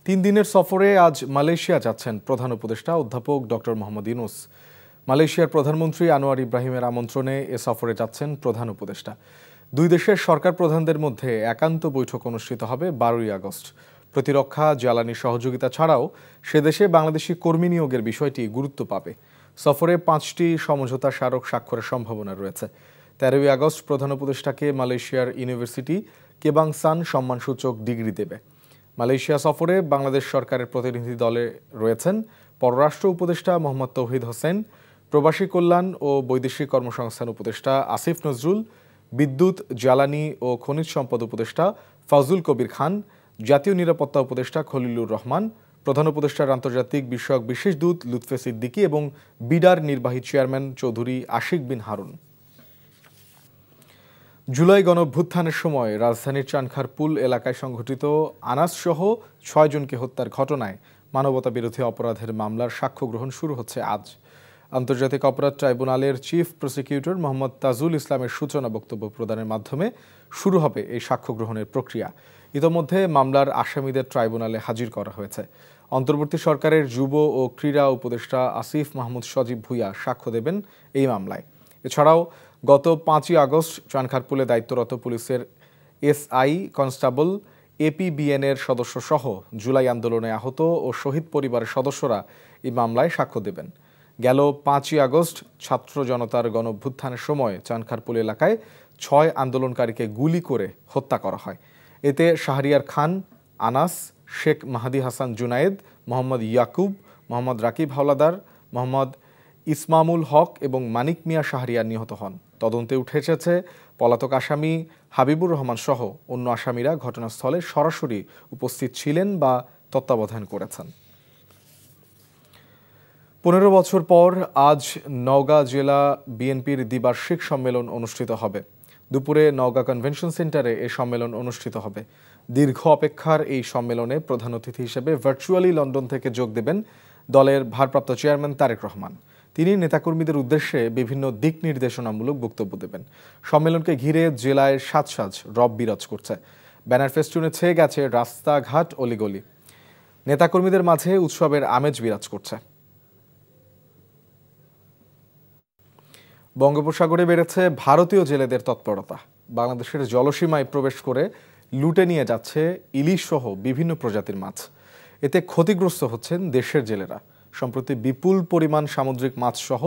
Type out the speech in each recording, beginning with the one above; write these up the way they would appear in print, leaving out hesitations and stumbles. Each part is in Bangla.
তিন দিনের সফরে আজ মালয়েশিয়া যাচ্ছেন প্রধান উপদেষ্টা অধ্যাপক ডক্টর মোহাম্মদ ইউনূস। মালয়েশিয়ার প্রধানমন্ত্রী আনোয়ার ইব্রাহিমের আমন্ত্রণে এ সফরে যাচ্ছেন প্রধান উপদেষ্টা। দুই দেশের সরকার প্রধানদের মধ্যে একান্ত বৈঠক অনুষ্ঠিত হবে 12ই আগস্ট। প্রতিরক্ষা, জ্বালানি সহযোগিতা ছাড়াও সে দেশে বাংলাদেশি কর্মী নিয়োগের বিষয়টি গুরুত্ব পাবে। সফরে 5টি সমঝোতা স্মারক স্বাক্ষরের সম্ভাবনা রয়েছে। 13ই আগস্ট প্রধান উপদেষ্টাকে মালয়েশিয়ার ইউনিভার্সিটি কেবাংসান সম্মানসূচক ডিগ্রি দেবে। মালয়েশিয়া সফরে বাংলাদেশ সরকারের প্রতিনিধি দলে রয়েছেন পররাষ্ট্র উপদেষ্টা মোহাম্মদ তৌহিদ হোসেন, প্রবাসী কল্যাণ ও বৈদেশিক কর্মসংস্থান উপদেষ্টা আসিফ নজরুল, বিদ্যুৎ, জ্বালানি ও খনিজ সম্পদ উপদেষ্টা ফজলুল কবির খান, জাতীয় নিরাপত্তা উপদেষ্টা খলিলুর রহমান, প্রধান উপদেষ্টার আন্তর্জাতিক বিষয়ক বিশেষ দূত লুৎফে সিদ্দিকী এবং বিডার নির্বাহী চেয়ারম্যান চৌধুরী আশিক বিন হারুন। জুলাই গণঅভ্যুত্থানের সময় রাজধানীর চানখারপুল এলাকায় সংঘটিত আনাসসহ 6 জনকে হত্যার ঘটনায় মানবতাবিরোধী অপরাধের মামলার সাক্ষ্য গ্রহণ শুরু হচ্ছে আজ। আন্তর্জাতিক অপরাধ ট্রাইব্যুনালের চিফ প্রসিকিউটর মোহাম্মদ তাজুল ইসলামের সূচনা বক্তব্য প্রদানের মাধ্যমে শুরু হবে এই সাক্ষ্য গ্রহণের প্রক্রিয়া। ইতোমধ্যে মামলার আসামিদের ট্রাইব্যুনালে হাজির করা হয়েছে। অন্তর্বর্তী সরকারের যুব ও ক্রীড়া উপদেষ্টা আসিফ মাহমুদ সজীব ভুঁইয়া সাক্ষ্য দেবেন এই মামলায়। এছাড়াও গত 5ই আগস্ট চানখারপুলে দায়িত্বরত পুলিশের এসআই কনস্টেবল এপিবিএনের সদস্য সহ জুলাই আন্দোলনে আহত ও শহীদ পরিবারের সদস্যরা এই মামলায় সাক্ষ্য দেবেন। গেল 5ই আগস্ট ছাত্র জনতার গণঅভ্যুত্থানের সময় চানখারপুল এলাকায় 6 আন্দোলনকারীকে গুলি করে হত্যা করা হয়। এতে শাহরিয়ার খান, আনাস, শেখ মাহাদি হাসান জুনায়েদ, মোহাম্মদ ইয়াকুব, মোহাম্মদ রাকিব হাওলাদার, মোহাম্মদ ইসমামুল হক এবং মানিক মিয়া শাহরিয়ার নিহত হন। তদন্তে উঠে এসেছে পলাতক আসামি হাবিবুর রহমান সহ অন্য আসামিরা ঘটনাস্থলে সরাসরি উপস্থিত ছিলেন বা তত্ত্বাবধান করেছেন। 15 বছর পর আজ নওগাঁ জেলা বিএনপির দ্বিবার্ষিক সম্মেলন অনুষ্ঠিত হবে। দুপুরে নওগাঁ কনভেনশন সেন্টারে এই সম্মেলন অনুষ্ঠিত হবে। দীর্ঘ অপেক্ষার এই সম্মেলনে প্রধান অতিথি হিসেবে ভার্চুয়ালি লন্ডন থেকে যোগ দেবেন দলের ভারপ্রাপ্ত চেয়ারম্যান তারেক রহমান। তিনি নেতাকর্মীদের উদ্দেশ্যে বিভিন্ন দিক নির্দেশনামূলক বক্তব্য দেবেন। সম্মেলনকে ঘিরে জেলায় সাজ রব বিরাজ করছে। ব্যানার ফেস্টুনে ছেয়ে গেছে রাস্তাঘাট, অলিগলি। নেতাকর্মীদের মাঝে উৎসবের আমেজ বিরাজ করছে। বঙ্গোপসাগরে বেড়েছে ভারতীয় জেলেদের তৎপরতা। বাংলাদেশের জলসীমায় প্রবেশ করে লুটে নিয়ে যাচ্ছে ইলিশ সহ বিভিন্ন প্রজাতির মাছ। এতে ক্ষতিগ্রস্ত হচ্ছেন দেশের জেলেরা। সম্প্রতি বিপুল পরিমাণ সামুদ্রিক মাছ সহ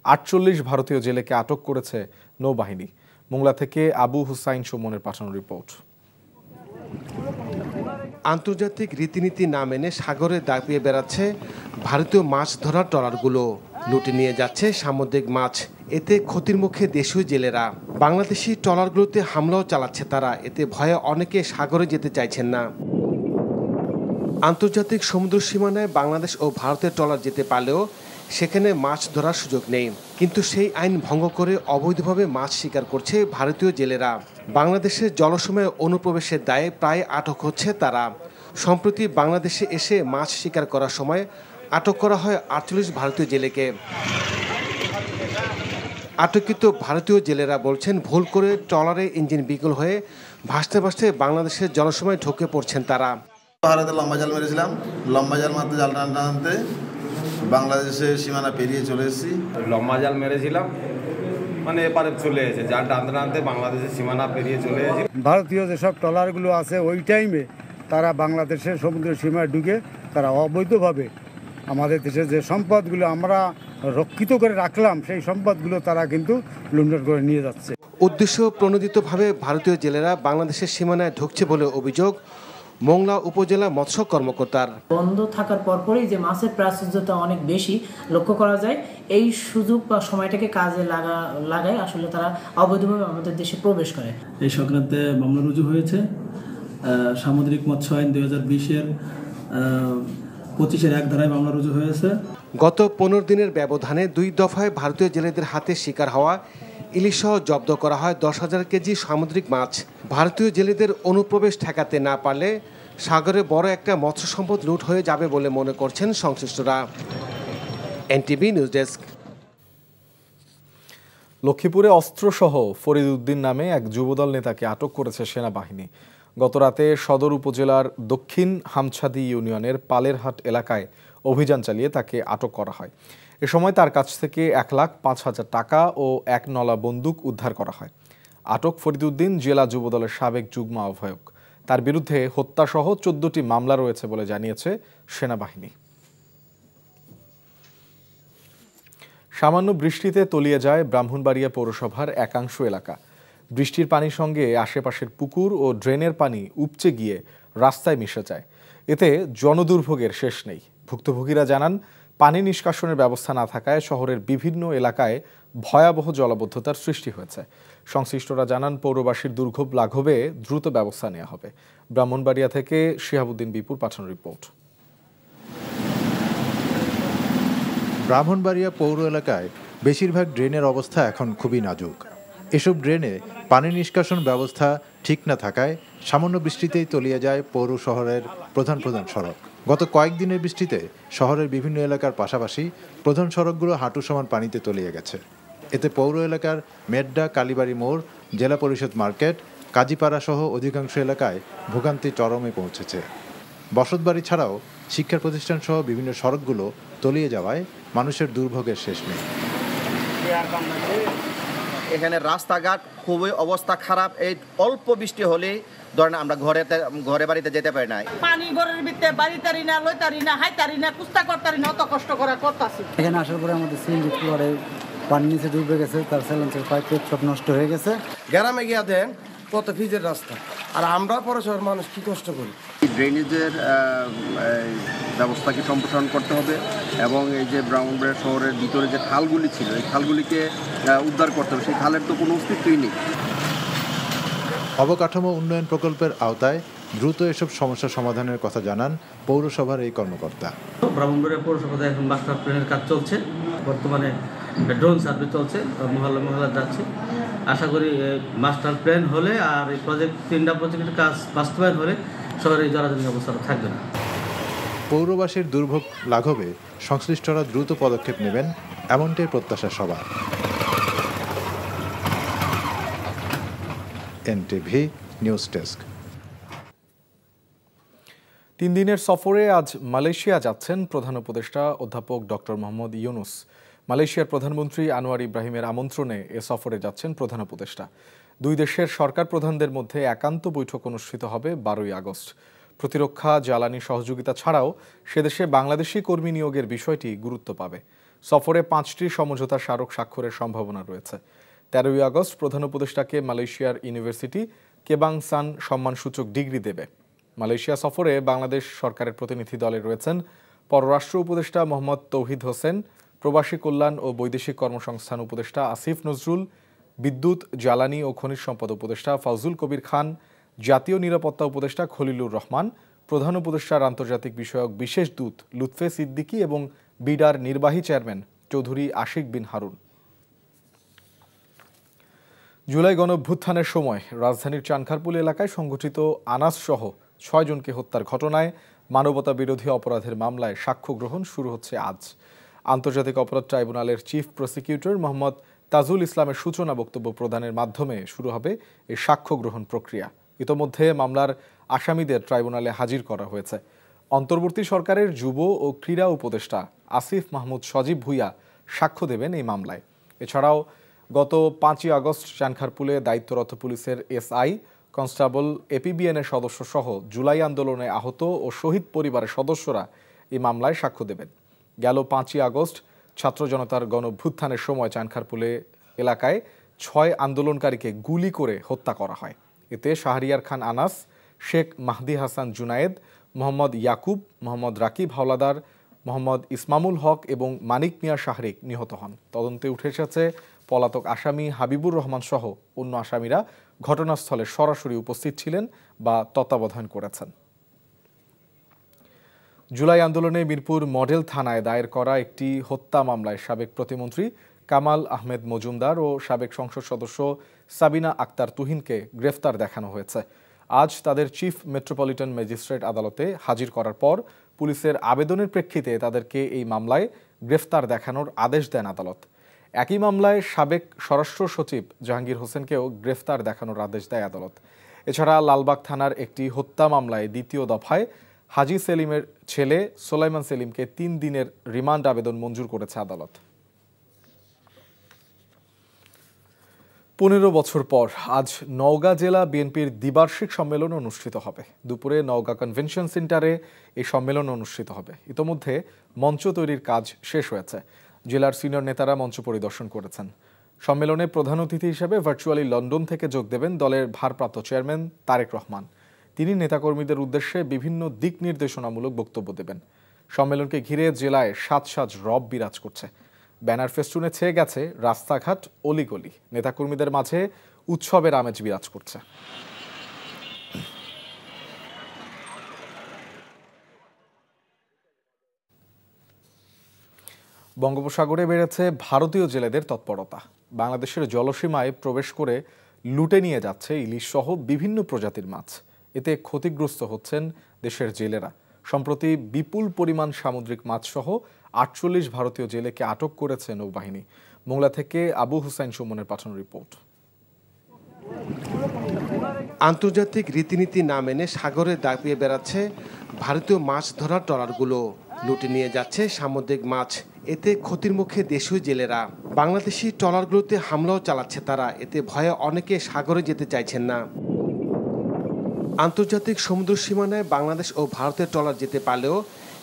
48 ভারতীয় জেলেকে আটক করেছে নৌবাহিনী। মোংলা থেকে আবু হুসাইন সুমনের পাঠানো রিপোর্ট। আন্তর্জাতিক রীতিনীতি না মেনে সাগরে দাপিয়ে বেড়াচ্ছে ভারতীয় মাছ ধরার ট্রলারগুলো। লুটে নিয়ে যাচ্ছে সামুদ্রিক মাছ। এতে ক্ষতির মুখে দেশীয় জেলেরা। বাংলাদেশি ট্রলারগুলোতে হামলাও চালাচ্ছে তারা। এতে ভয়ে অনেকে সাগরে যেতে চাইছেন না। আন্তর্জাতিক সমুদ্র সীমানায় বাংলাদেশ ও ভারতের ট্রলার যেতে পারলেও সেখানে মাছ ধরার সুযোগ নেই। কিন্তু সেই আইন ভঙ্গ করে অবৈধভাবে মাছ শিকার করছে ভারতীয় জেলেরা। বাংলাদেশের জলসীমায় অনুপ্রবেশের দায়ে প্রায় আটক হচ্ছে তারা। সম্প্রতি বাংলাদেশে এসে মাছ শিকার করার সময় আটক করা হয় 48 ভারতীয় জেলেকে। আটককৃত ভারতীয় জেলেরা বলছেন ভুল করে ট্রলারে ইঞ্জিন বিকল হয়ে ভাসতে ভাসতে বাংলাদেশের জলসীমায় ঢুকে পড়ছেন তারা। ভারতে লম্বা জাল মেরেছিলাম, লম্বা জাল মারতে জাল টানতে বাংলাদেশের সীমানা পেরিয়ে চলে এসেছি। লম্বা জাল মেরেছিলাম, মানে এপারে চলে এসেছে, জাল টানতে টানতে বাংলাদেশের সীমানা পেরিয়ে চলে এসেছে। ভারতীয় যেসব ট্রলারগুলো আছে ওই টাইমে তারা বাংলাদেশের সমুদ্র সীমায় ঢুকে তারা অবৈধভাবে আমাদের দেশের যে সম্পদগুলো আমরা রক্ষিত করে রাখলাম সেই সম্পদগুলো তারা কিন্তু লুণ্ঠন করে নিয়ে যাচ্ছে। উদ্দেশ্য প্রণোদিতভাবে ভারতীয় জেলেরা বাংলাদেশের সীমানায় ঢুকছে বলে অভিযোগ মোংলা উপজেলা মৎস্য কর্মকর্তার। বন্ধ থাকার পরপরই যে মাছের প্রাচুর্যতা অনেক বেশি লক্ষ্য করা যায়। এই সুযোগ বা সময়টাকে কাজে লাগায় আসলে তারা অবৈধভাবে আমাদের দেশে প্রবেশ করে। এই সংক্রান্তে মামলা রুজু হয়েছে। সামুদ্রিক মৎস্য আইন 2020-এর 25-এর 1 ধারায় মামলা রুজু হয়েছে। গত 15 দিনের ব্যবধানে 2 দফায় ভারতীয় জেলেদের হাতে শিকার হওয়া ইলিশ সহ জব্দ করা হয় 10,000 কেজি সামুদ্রিক মাছ। ভারতীয় জেলেদের অনুপ্রবেশ ঠেকাতে না পারলে সাগরে বড় একটা মৎস্য সম্পদ লুট হয়ে যাবে বলে মনে করছেন সংশ্লিষ্টরা। NTV news desk. লক্ষ্মীপুরে অস্ত্রসহ ফরিদ উদ্দিন নামে এক যুবদল নেতাকে আটক করেছে সেনাবাহিনী। গতরাতে সদর উপজেলার দক্ষিণ হামছাদি ইউনিয়নের পালেরহাট এলাকায় অভিযান চালিয়ে তাকে আটক করা হয়। এ সময় তার কাছ থেকে 1,05,000 টাকা ও এক নলা বন্দুক উদ্ধার করা হয়। আটক ফরিদউদ্দিন জেলা যুবদলের সাবেক যুগ্ম আহ্বায়ক। তার বিরুদ্ধে হত্যাসহ 14টি মামলা রয়েছে বলে জানিয়েছে সেনাবাহিনী। সামান্য বৃষ্টিতে তলিয়ে যায় ব্রাহ্মণবাড়িয়া পৌরসভার একাংশ এলাকা। বৃষ্টির পানির সঙ্গে আশেপাশের পুকুর ও ড্রেনের পানি উপচে গিয়ে রাস্তায় মিশে যায়। এতে জনদুর্ভোগের শেষ নেই। ভুক্তভোগীরা জানান, পানি নিষ্কাশনের ব্যবস্থা না থাকায় শহরের বিভিন্ন এলাকায় ভয়াবহ জলাবদ্ধতার সৃষ্টি হয়েছে। সংশ্লিষ্টরা জানান, পৌরবাসীর দুর্ভোগ লাঘবে দ্রুত ব্যবস্থা নেওয়া হবে। ব্রাহ্মণবাড়িয়া থেকে শিহাবুদ্দিন বিপুর পাঠানো রিপোর্ট। ব্রাহ্মণবাড়িয়া পৌর এলাকায় বেশিরভাগ ড্রেনের অবস্থা এখন খুবই নাজুক। এসব ড্রেনে পানি নিষ্কাশন ব্যবস্থা ঠিক না থাকায় সামান্য বৃষ্টিতেই তলিয়ে যায় পৌর শহরের প্রধান সড়ক। গত কয়েকদিনের বৃষ্টিতে শহরের বিভিন্ন এলাকার পাশাপাশি প্রধান সড়কগুলো হাঁটু সমান পানিতে তলিয়ে গেছে। এতে পৌর এলাকার মেড্ডা, কালীবাড়ি মোড়, জেলা পরিষদ মার্কেট, কাজীপাড়া সহ অধিকাংশ এলাকায় ভোগান্তি চরমে পৌঁছেছে। বসতবাড়ি ছাড়াও শিক্ষা প্রতিষ্ঠান সহ বিভিন্ন সড়কগুলো তলিয়ে যাওয়ায় মানুষের দুর্ভোগের শেষ নেই। এখানে রাস্তাঘাট খুবই অবস্থা খারাপ। এই অল্প বৃষ্টি হলেই ধরেন আমরা ঘরে বাড়িতে যেতে পারি না। পানি ঘরের ভিতরে বাড়িতারি না, লইতারি না, হাইতারি না, কুস্তা করতারি না, অত কষ্ট করে করতাছি। এখানে আসার পরে আমাদের সিএনজি ফ্লোরে পানি নিচে ডুবে গেছে, তার সাইলেন্সার পাইপ সব নষ্ট হয়ে গেছে। গ্রামে গিয়া দেন কত ফিজের রাস্তা, আর আমরা পৌরসভার মানুষ কি কষ্ট করি। ড্রেনেজের ব্যবস্থাকে সম্প্রসারণ করতে হবে এবং এই যে ব্রাহ্মণবাড়িয়া শহরের ভিতরে যে খালগুলি ছিল, এই খালগুলিকে উদ্ধার করতে হবে। সেই খালের তো কোনো অস্তিত্বই নেই। অবকাঠামো উন্নয়ন প্রকল্পের আওতায় দ্রুত এসব সমস্যা সমাধানের কথা জানান পৌরসভার এই কর্মকর্তা। ব্রাহ্মণবাড়িয়া পৌরসভাতে এখন মাস্টার প্ল্যানের কাজ চলছে, বর্তমানে ড্রোন সার্ভে চলছে, মহল্লা যাচ্ছে। আশা করি মাস্টার প্ল্যান হলে আর এই তিনটা প্রজেক্টের কাজ বাস্তবায়ন হলে শহরে এই জলাজমি অবস্থাটা থাকবে না। পৌরবাসীর দুর্ভোগ লাঘবে সংশ্লিষ্টরা দ্রুত পদক্ষেপ নেবেন, এমনটাই প্রত্যাশা সবার। NTV news desk. 3 দিনের সফরে আজ মালয়েশিয়া যাচ্ছেন প্রধান উপদেষ্টা অধ্যাপক ডক্টর মোহাম্মদ ইউনুস। মালয়েশিয়ার প্রধানমন্ত্রী আনোয়ার ইব্রাহিমের আমন্ত্রণে এ সফরে যাচ্ছেন প্রধান উপদেষ্টা। দুই দেশের সরকার প্রধানদের মধ্যে একান্ত বৈঠক অনুষ্ঠিত হবে 12ই আগস্ট। প্রতিরক্ষা, জ্বালানি সহযোগিতা ছাড়াও সেদেশে বাংলাদেশি কর্মী নিয়োগের বিষয়টি গুরুত্ব পাবে। সফরে 5টি সমঝোতা স্মারক স্বাক্ষরের সম্ভাবনা রয়েছে। 13ই আগস্ট প্রধান উপদেষ্টাকে মালয়েশিয়ার ইউনিভার্সিটি কেবাংসান সম্মানসূচক ডিগ্রি দেবে। মালয়েশিয়া সফরে বাংলাদেশ সরকারের প্রতিনিধি দলে রয়েছেন পররাষ্ট্র উপদেষ্টা মোহাম্মদ তৌহিদ হোসেন, প্রবাসী কল্যাণ ও বৈদেশিক কর্মসংস্থান উপদেষ্টা আসিফ নজরুল, বিদ্যুৎ, জ্বালানি ও খনিজ সম্পদ উপদেষ্টা ফাউজুল কবির খান, জাতীয় নিরাপত্তা উপদেষ্টা খলিলুর রহমান, প্রধান উপদেষ্টার আন্তর্জাতিক বিষয়ক বিশেষ দূত লুৎফে সিদ্দিকী এবং বিডার নির্বাহী চেয়ারম্যান চৌধুরী আশিক বিন হারুন। জুলাই গণঅভ্যুত্থানের সময় রাজধানীর চানখারপুল এলাকায় সংঘটিত আনাস সহ 6 জনকে হত্যার ঘটনায় মানবতা বিরোধী অপরাধের মামলায় সাক্ষ্য গ্রহণ শুরু হচ্ছে আজ। আন্তর্জাতিক অপরাধ ট্রাইব্যুনালের চিফ প্রসিকিউটর মোহাম্মদ তাজুল ইসলামের সূচনা বক্তব্য প্রদানের মাধ্যমে শুরু হবে এই সাক্ষ্য গ্রহণ প্রক্রিয়া। ইতোমধ্যে মামলার আসামিদের ট্রাইব্যুনালে হাজির করা হয়েছে। অন্তর্বর্তী সরকারের যুব ও ক্রীড়া উপদেষ্টা আসিফ মাহমুদ সজীব ভুইয়া সাক্ষ্য দেবেন এই মামলায়। এছাড়াও গত 5ই আগস্ট চানখারপুলে দায়িত্বরত পুলিশের এসআই, কনস্টেবল, এপিবিএনের সদস্য সহ জুলাই আন্দোলনে আহত ও শহীদ পরিবারের সদস্যরা এই মামলায় সাক্ষ্য দেবেন। গেল 5ই আগস্ট ছাত্র জনতার গণঅভ্যুত্থানের সময় চানখারপুলে এলাকায় 6 আন্দোলনকারীকে গুলি করে হত্যা করা হয়। এতে শাহরিয়ার খান আনাস, শেখ মাহদি হাসান জুনায়েদ, মোহাম্মদ ইয়াকুব, মোহাম্মদ রাকিব হাওলাদার, মোহাম্মদ ইসমামুল হক এবং মানিক মিয়া শাহরিক নিহত হন। তদন্তে উঠে এসেছে পলাতক আসামি হাবিবুর রহমান সহ অন্য আসামিরা ঘটনাস্থলে সরাসরি উপস্থিত ছিলেন বা তত্ত্বাবধান করেছেন। জুলাই আন্দোলনে মিরপুর মডেল থানায় দায়ের করা একটি হত্যা মামলায় সাবেক প্রতিমন্ত্রী কামাল আহমেদ মজুমদার ও সাবেক সংসদ সদস্য সাবিনা আক্তার তুহিনকে গ্রেফতার দেখানো হয়েছে। আজ তাদের চিফ মেট্রোপলিটন ম্যাজিস্ট্রেট আদালতে হাজির করার পর পুলিশের আবেদনের প্রেক্ষিতে তাদেরকে এই মামলায় গ্রেফতার দেখানোর আদেশ দেন আদালত। একই মামলায় সাবেক স্বরাষ্ট্র সচিব জাহাঙ্গীর হোসেনকেও গ্রেফতার দেখানোর আদেশ দেয় আদালত। এছাড়া লালবাগ থানার একটি হত্যা মামলায় দ্বিতীয় দফায় হাজী সেলিমের ছেলে সোলাইমান সেলিমকে 3 দিনের রিমান্ড আবেদন মঞ্জুর করেছে আদালত। 15 বছর পর আজ নওগাঁ জেলা বিএনপির দ্বিবার্ষিক সম্মেলন অনুষ্ঠিত হবে। দুপুরে নওগাঁ কনভেনশন সেন্টারে এই সম্মেলন অনুষ্ঠিত হবে। ইতোমধ্যে মঞ্চ তৈরির কাজ শেষ হয়েছে। জেলার সিনিয়র নেতারা মঞ্চ পরিদর্শন করেছেন। সম্মেলনে প্রধান অতিথি হিসেবে ভার্চুয়ালি লন্ডন থেকে যোগ দেবেন দলের ভারপ্রাপ্ত চেয়ারম্যান তারেক রহমান। তিনি নেতাকর্মীদের উদ্দেশ্যে বিভিন্ন দিক নির্দেশনামূলক বক্তব্য দেবেন। সম্মেলনকে ঘিরে জেলায় সাজ রব বিরাজ করছে। ব্যানার ফেস্টুনে ছেয়ে গেছে রাস্তাঘাট, অলিগলি। নেতাকর্মীদের মাঝে উৎসবের আমেজ বিরাজ করছে। বঙ্গোপসাগরে বেড়েছে ভারতীয় জেলেদের তৎপরতা। বাংলাদেশের জলসীমায় প্রবেশ করে লুটে নিয়ে যাচ্ছে ইলিশ সহ বিভিন্ন প্রজাতির মাছ। এতে ক্ষতিগ্রস্ত হচ্ছেন দেশের জেলেরা। সম্প্রতি বিপুল পরিমাণ সামুদ্রিক মাছ সহ 48 ভারতীয় জেলেকে আটক করেছে নৌবাহিনী। মোংলা থেকে আবু হুসাইন সুমনের পাঠানো রিপোর্ট। আন্তর্জাতিক রীতিনীতি না মেনে সাগরে দাপিয়ে বেড়াচ্ছে ভারতীয় মাছ ধরার ট্রলারগুলো। লুটে নিয়ে যাচ্ছে সামুদ্রিক মাছ। এতে ক্ষতির মুখে দেশীয় জেলেরা। বাংলাদেশি ট্রলারগুলোতে হামলাও চালাচ্ছে তারা। এতে ভয়ে অনেকে সাগরে যেতে চাইছেন না। আন্তর্জাতিক সমুদ্র সীমানায় বাংলাদেশ ও ভারতের ট্রলার যেতে পারলেও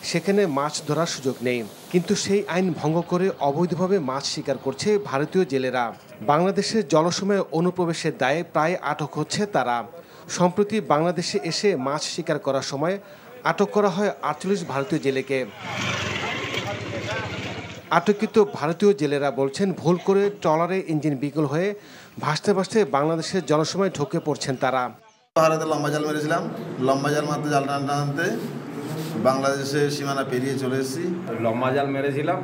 সেখানে মাছ ধরার সুযোগ নেই। কিন্তু সেই আইন ভঙ্গ করে অবৈধভাবে মাছ শিকার করছে ভারতীয় জেলেরা। বাংলাদেশের জলসীমায় অনুপ্রবেশের দায়ে প্রায় আটক হচ্ছে তারা। সম্প্রতি বাংলাদেশে এসে মাছ শিকার করার সময় আটক করা হয় 48 ভারতীয় জেলেকে। আটককৃত ভারতীয় জেলেরা বলছেন, ভুল করে ট্রলারে ইঞ্জিন বিকল হয়ে ভাসতে ভাসতে বাংলাদেশের জলসীমায় ঢুকে পড়ছেন তারা। পাহাড়েতে লম্বা জাল মেরেছিলাম। লম্বা জাল মারতে জাল টানতে বাংলাদেশের সীমানা পেরিয়ে চলে এসেছি। লম্বা জাল মেরেছিলাম,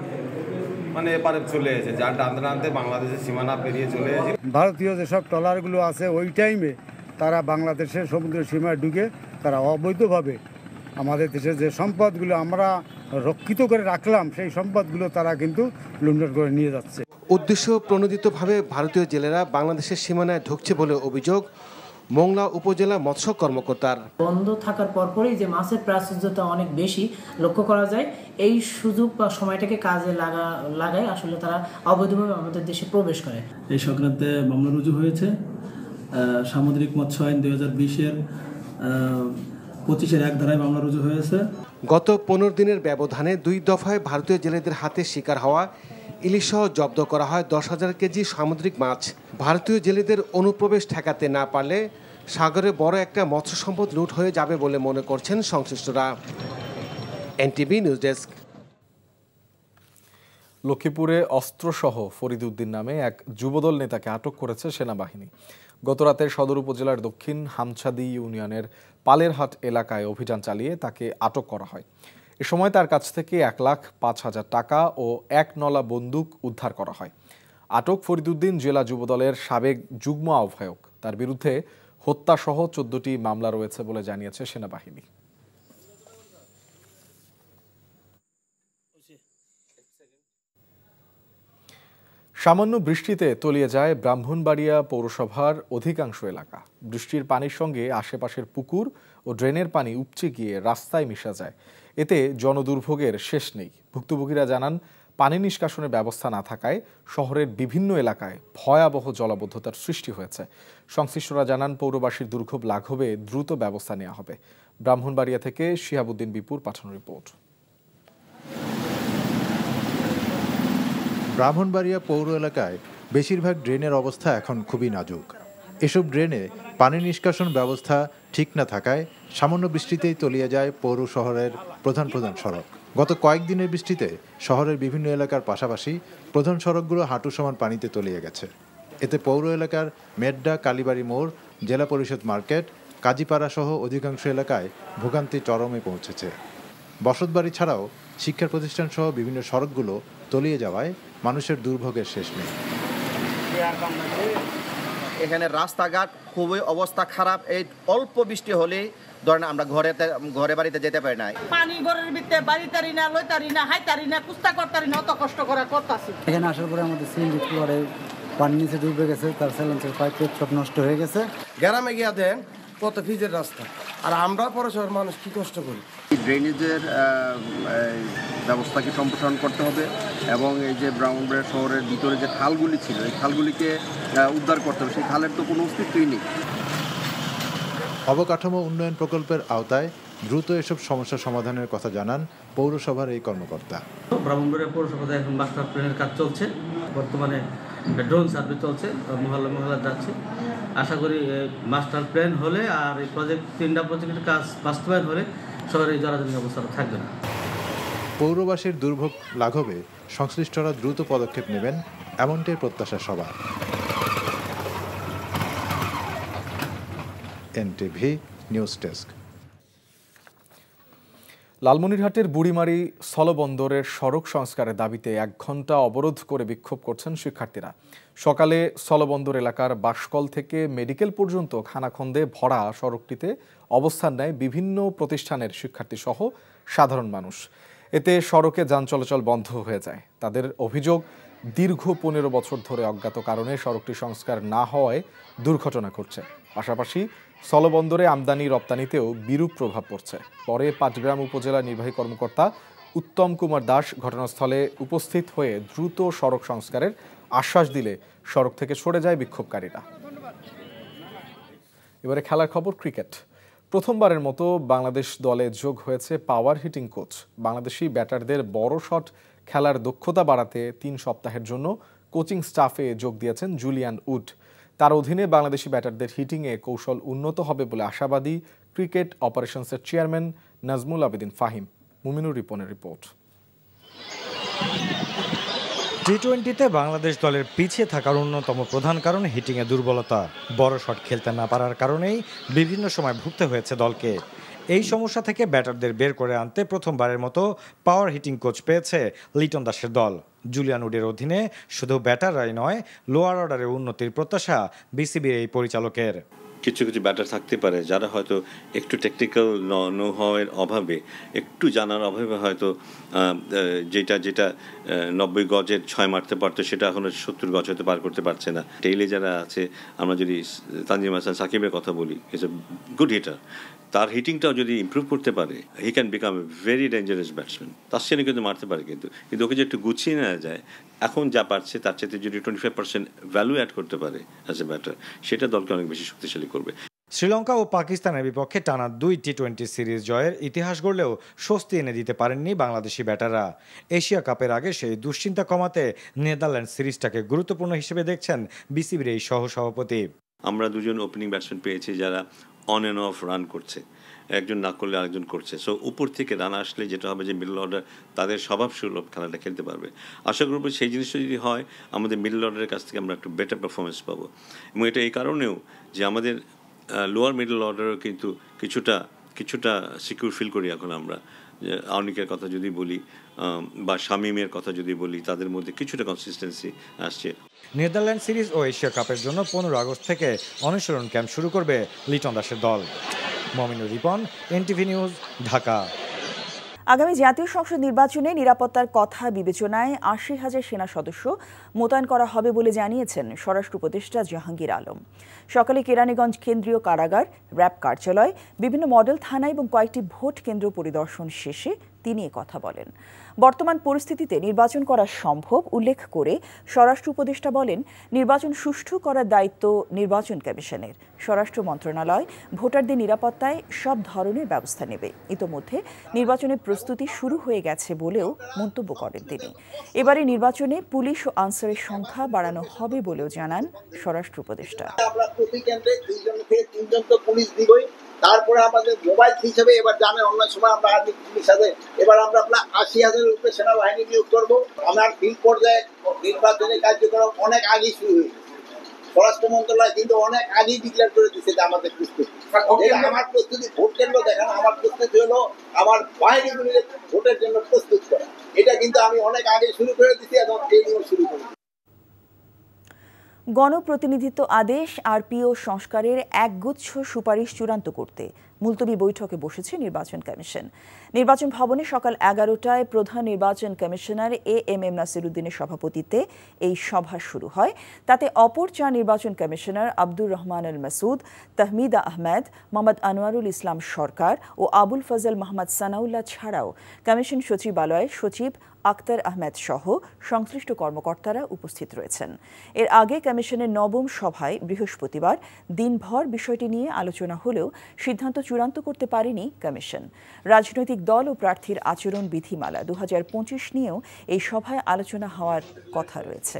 মানে এপারে চলে এসেছে, জাল টানতে টানতে বাংলাদেশের সীমানা পেরিয়ে চলে এসেছে। ভারতীয় যেসব ট্রলারগুলো আছে ওই টাইমে তারা বাংলাদেশের সমুদ্র সীমায় ঢুকে তারা অবৈধভাবে আমাদের দেশের যে সম্পদগুলো আমরা রক্ষিত করে রাখলাম সেই সম্পদগুলো তারা কিন্তু লুণ্ঠন করে নিয়ে যাচ্ছে। উদ্দেশ্য প্রণোদিতভাবে ভারতীয় জেলেরা বাংলাদেশের সীমানায় ঢুকছে বলে অভিযোগ মোংলা উপজেলা মৎস্য কর্মকর্তার। বন্ধ থাকার পরপরই যে মাছের প্রাচুর্যতা অনেক বেশি লক্ষ্য করা যায়। এই সুযোগ বা সময়টাকে কাজে লাগায় আসলে তারা অবৈধভাবে আমাদের দেশে প্রবেশ করে। এই সংক্রান্তে মামলা রুজু হয়েছে। সামুদ্রিক মৎস্য আইন 2020-এর 25-এর 1 ধারায় মামলা রুজু হয়েছে। গত 15 দিনের ব্যবধানে 2 দফায় ভারতীয় জেলেদের হাতে শিকার হওয়া ইলিশ সহ জব্দ করা হয় 10,000 কেজি সামুদ্রিক মাছ। ভারতীয় জেলেদের অনুপ্রবেশ ঠেকাতে না পারলে সাগরে বড় একটা মৎস্য সম্পদ লুট হয়ে যাবে বলে মনে করছেন সংশ্লিষ্টরা। NTV news desk. লক্ষ্মীপুরে অস্ত্রসহ ফরিদ উদ্দিন নামে এক যুবদল নেতাকে আটক করেছে সেনাবাহিনী। গতরাতে সদর উপজেলার দক্ষিণ হামছাদি ইউনিয়নের পালেরহাট এলাকায় অভিযান চালিয়ে তাকে আটক করা হয়। এ সময় তার কাছ থেকে 1,05,000 টাকা ও 1 নলা বন্দুক উদ্ধার করা হয়। আটক ফরিদ উদ্দিন জেলা যুবদলের সাবেক যুগ্ম আহ্বায়ক। তার বিরুদ্ধে হত্যাসহ 14টি মামলা রয়েছে বলে জানিয়েছে সেনাবাহিনী। সামান্য বৃষ্টিতে তলিয়ে যায় ব্রাহ্মণবাড়িয়া পৌরসভার অধিকাংশ এলাকা। বৃষ্টির পানির সঙ্গে আশেপাশের পুকুর ও ড্রেনের পানি উপচে গিয়ে রাস্তায় মিশে যায়। এতে জনদুর্ভোগের শেষ নেই। ভুক্তভোগীরা জানান, পানি নিষ্কাশনের ব্যবস্থা না থাকায় শহরের বিভিন্ন এলাকায় ভয়াবহ জলাবদ্ধতার সৃষ্টি হয়েছে। সংশ্লিষ্টরা জানান, পৌরবাসীর দুর্ভোগ লাঘবে দ্রুত ব্যবস্থা নেওয়া হবে। ব্রাহ্মণবাড়িয়া থেকে শিহাবুদ্দিন বিপুর পাঠানো রিপোর্ট। ব্রাহ্মণবাড়িয়া পৌর এলাকায় বেশিরভাগ ড্রেনের অবস্থা এখন খুবই নাজুক। এসব ড্রেনে পানি নিষ্কাশন ব্যবস্থা ঠিক না থাকায় সামান্য বৃষ্টিতেই তলিয়ে যায় পৌর শহরের প্রধান সড়ক। গত কয়েকদিনের বৃষ্টিতে শহরের বিভিন্ন এলাকার পাশাপাশি প্রধান সড়কগুলো হাঁটু সমান পানিতে তলিয়ে গেছে। এতে পৌর এলাকার মেড্ডা, কালীবাড়ি মোড়, জেলা পরিষদ মার্কেট, কাজীপাড়া সহ অধিকাংশ এলাকায় ভোগান্তি চরমে পৌঁছেছে। বসতবাড়ি ছাড়াও শিক্ষা প্রতিষ্ঠান সহ বিভিন্ন সড়কগুলো তলিয়ে যাওয়ায় মানুষের দুর্ভোগের শেষ নেই। এখানে রাস্তাঘাট খুবই অবস্থা খারাপ। এই অল্প বৃষ্টি হলেই ধরেন আমরা ঘরে বাড়িতে যেতে পারি না। পানি ঘরের ভিতরে বাড়িতারি না, লইতারি না, হাইতারি না, কুস্তা করতারি না, অত কষ্ট করে করতাছি। এখানে আসার পরে আমাদের সিএনজি কুলারে পানি নিচে ডুবে গেছে, তার সাইলেন্সার পাইপ সব নষ্ট হয়ে গেছে। গ্রামে গিয়া দেন কত ফিজের রাস্তা, আর আমরা পৌরসভার মানুষ কি কষ্ট করি। ড্রেনেজের ব্যবস্থাকে সম্প্রসারণ করতে হবে এবং এই যে ব্রাহ্মণবাড়িয়া শহরের ভিতরে যে খালগুলি ছিল এই খালগুলিকে উদ্ধার করতে হবে। সেই খালের তো কোনো অস্তিত্বই নেই। অবকাঠামো উন্নয়ন প্রকল্পের আওতায় দ্রুত এসব সমস্যা সমাধানের কথা জানান পৌরসভার এই কর্মকর্তা। ব্রাহ্মণবাড়িয়া পৌরসভাতে এখন মাস্টার প্ল্যানের কাজ চলছে, বর্তমানে ড্রোন সার্ভে চলছে, মহল্লা যাচ্ছে। আশা করি মাস্টার প্ল্যান হলে আর এই তিনটা প্রজেক্টের কাজ বাস্তবায়ন হলে শহরে জরাজীর্ণ অবস্থা থাকবে না। পৌরবাসীর দুর্ভোগ লাঘবে সংশ্লিষ্টরা দ্রুত পদক্ষেপ নেবেন এমনটাই প্রত্যাশা সবার। NTV news desk. লালমনিরহাটের বুড়িমারি স্থলবন্দরের সড়ক সংস্কারের দাবিতে 1 ঘণ্টা অবরোধ করে বিক্ষোভ করছেন শিক্ষার্থীরা। সকালে স্থলবন্দর এলাকার বাসকল থেকে মেডিকেল পর্যন্ত খানাখন্দে ভরা সড়কটিতে অবস্থান নেয় বিভিন্ন প্রতিষ্ঠানের শিক্ষার্থী সহ সাধারণ মানুষ। এতে সড়কে যান চলাচল বন্ধ হয়ে যায়। তাদের অভিযোগ, দীর্ঘ 15 বছর ধরে অজ্ঞাত কারণে সড়কটি সংস্কার না হওয়ায় দুর্ঘটনা ঘটছে। পাশাপাশি স্থলবন্দরে আমদানি রপ্তানিতেও বিরূপ প্রভাব পড়ছে। পরে পাটগ্রাম উপজেলা নির্বাহী কর্মকর্তা উত্তম কুমার দাস ঘটনাস্থলে উপস্থিত হয়ে দ্রুত সড়ক সংস্কারের আশ্বাস দিলে সড়ক থেকে সরে যায় বিক্ষোভকারীরা। এবারে খেলার খবর, ক্রিকেট। প্রথমবারের মতো বাংলাদেশ দলে যোগ হয়েছে পাওয়ার হিটিং কোচ। বাংলাদেশি ব্যাটারদের বড় শট খেলার দক্ষতা বাড়াতে 3 সপ্তাহের জন্য কোচিং স্টাফে যোগ দিয়েছেন জুলিয়ান উড। তার অধীনে বাংলাদেশি ব্যাটারদের হিটিংয়ে কৌশল উন্নত হবে বলে আশাবাদী ক্রিকেট অপারেশনসের চেয়ারম্যান নাজমুল আবেদিন ফাহিম। মুমিনুর রিপনের রিপোর্ট। টি-20তে বাংলাদেশ দলের পিছিয়ে থাকার অন্যতম প্রধান কারণ হিটিংয়ে দুর্বলতা। বড় শট খেলতে না পারার কারণেই বিভিন্ন সময় ভুগতে হয়েছে দলকে। এই সমস্যা থেকে ব্যাটারদের বের করে আনতে প্রথমবারের মতো পাওয়ার হিটিং কোচ পেয়েছে লিটন দাসের দল। জুলিয়ান উডের অধীনে শুধু ব্যাটাররাই নয়, লোয়ার অর্ডারের উন্নতির প্রত্যাশা বিসিবির এই পরিচালকের। কিছু কিছু ব্যাটার থাকতে পারে যারা হয়তো একটু টেকনিক্যাল নো হওয়ার অভাবে, একটু জানার অভাবে হয়তো যেটা 90 গজের 6 মারতে পারতো সেটা এখনো 70 গজ হয়তো পার করতে পারছে না। টেইলে যারা আছে, আমরা যদি তানজিম হাসান সাকিবের কথা বলি, ইজ এ গুড হিটার। তার হিটিংটাও যদি ইমপ্রুভ করতে পারে, he can become a very dangerous batsman. তার সেখানে কিন্তু মারতে পারে, কিন্তু ওকে যে একটু গুছিয়ে নেওয়া যায়, এখন যা পারছে তার চাইতে যদি 25% ভ্যালু অ্যাড করতে পারে অ্যাজ এ ব্যাটার, সেটা দলকে অনেক বেশি শক্তিশালী করবে। শ্রীলঙ্কা ও পাকিস্তানের বিপক্ষে টানা 2 টি-20 সিরিজ জয়ের ইতিহাস গড়লেও স্বস্তি এনে দিতে পারেননি বাংলাদেশি ব্যাটাররা। এশিয়া কাপের আগে সেই দুশ্চিন্তা কমাতে নেদারল্যান্ড সিরিজটাকে গুরুত্বপূর্ণ হিসেবে দেখছেন বিসিবির এই সহসভাপতি। আমরা 2জন ওপেনিং ব্যাটসম্যান পেয়েছি যারা অন অ্যান্ড অফ রান করছে, একজন না করলে আরেকজন করছে। সো উপর থেকে রান আসলে যেটা হবে যে মিডল অর্ডার তাদের স্বভাব সুলভ খেলাটা খেলতে পারবে। আশা করব সেই জিনিসটা যদি হয়, আমাদের মিডল অর্ডারের কাছ থেকে আমরা একটু বেটার পারফরমেন্স পাবো। এবং এটা এই কারণেও যে আমাদের লোয়ার মিডল অর্ডারও কিন্তু কিছুটা সিকিউর ফিল করি এখন আমরা। আউনিকের কথা যদি বলি বা শামীমের কথা যদি বলি, তাদের মধ্যে কিছুটা কনসিস্টেন্সি আসছে। নেদারল্যান্ড সিরিজ ও এশিয়া কাপের জন্য 15 আগস্ট থেকে অনুশীলন ক্যাম্প শুরু করবে লিটন দাসের দল। Muminur Ripon, NTV news, Dhaka. আগামী জাতীয় সংসদ নির্বাচনে নিরাপত্তার কথা বিবেচনায় 80,000 সেনা সদস্য মোতায়েন করা হবে বলে জানিয়েছেন স্বরাষ্ট্র উপদেষ্টা জাহাঙ্গীর আলম। সকালে কেরানীগঞ্জ কেন্দ্রীয় কারাগার, র্যাব কার্যালয়, বিভিন্ন মডেল থানা এবং কয়েকটি ভোট কেন্দ্র পরিদর্শন শেষে তিনি কথা বলেন। বর্তমান পরিস্থিতিতে নির্বাচন করা সম্ভব উল্লেখ করে স্বরাষ্ট্র উপদেষ্টা বলেন, নির্বাচন সুষ্ঠু করার দায়িত্ব নির্বাচন কমিশনের। স্বরাষ্ট্র মন্ত্রণালয় ভোটারদের নিরাপত্তায় সব ধরনের ব্যবস্থা নেবে। ইতোমধ্যে নির্বাচনের প্রস্তুতি শুরু হয়ে গেছে বলেও মন্তব্য করেন তিনি। এবারে নির্বাচনে পুলিশ ও আনসারের সংখ্যা বাড়ানো হবে বলেও জানান স্বরাষ্ট্র উপদেষ্টা। আমরা প্রতি কেন্দ্রে 2 জন থেকে 3 জন তো পুলিশ দিবই। তারপরে আমাদের মোবাইল হিসেবে এবার জানেন অন্য সময় আমরা আর্মি পুলিশ আছে, এবার আমরা 80,000 রূপে সেনাবাহিনী নিয়োগ করবো। আমার ফিল্ড পর্যায়ে নির্বাচনী কার্যক্রম অনেক আগেই শুরু হয়েছে। স্বরাষ্ট্র মন্ত্রণালয় কিন্তু অনেক আগেই ডিক্লেয়ার করে দিচ্ছে যে আমাদের প্রস্তুতি। আমার প্রস্তুতি ভোট কেন্দ্র দেখানো, আমার প্রস্তুতি হলো আমার বাহিনীগুলির ভোটের জন্য প্রস্তুত করা। এটা কিন্তু আমি অনেক আগে শুরু করে দিচ্ছি এবং ট্রেনিংও শুরু করি। গণপ্রতিনিধিত্ব আদেশ আর পিও সংস্কারের একগুচ্ছ সুপারিশ চূড়ান্ত করতে মুলতবি বৈঠকে বসেছে নির্বাচন কমিশন। নির্বাচন ভবনে সকাল 11টায় প্রধান নির্বাচন কমিশনার এএমএম নাসির উদ্দিনের সভাপতিত্বে এই সভা শুরু হয়। তাতে অপর 4 নির্বাচন কমিশনার আব্দুর রহমান আল মাসুদ, তাহমিদা আহমেদ, মোহাম্মদ আনোয়ারুল ইসলাম সরকার ও আবুল ফজল মোহাম্মদ সানাউল্লাহ ছাড়াও কমিশন সচিবালয়ের সচিব আক্তার আহমেদ সহ সংশ্লিষ্ট কর্মকর্তারা উপস্থিত রয়েছেন। এর আগে কমিশনের 9ম সভায় বৃহস্পতিবার দিনভর বিষয়টি নিয়ে আলোচনা হলেও সিদ্ধান্ত চূড়ান্ত করতে পারেনি কমিশন। রাজনৈতিক দল ও প্রার্থীর আচরণ বিধিমালা 2025 নিয়েও এই সভায় আলোচনা হওয়ার কথা রয়েছে।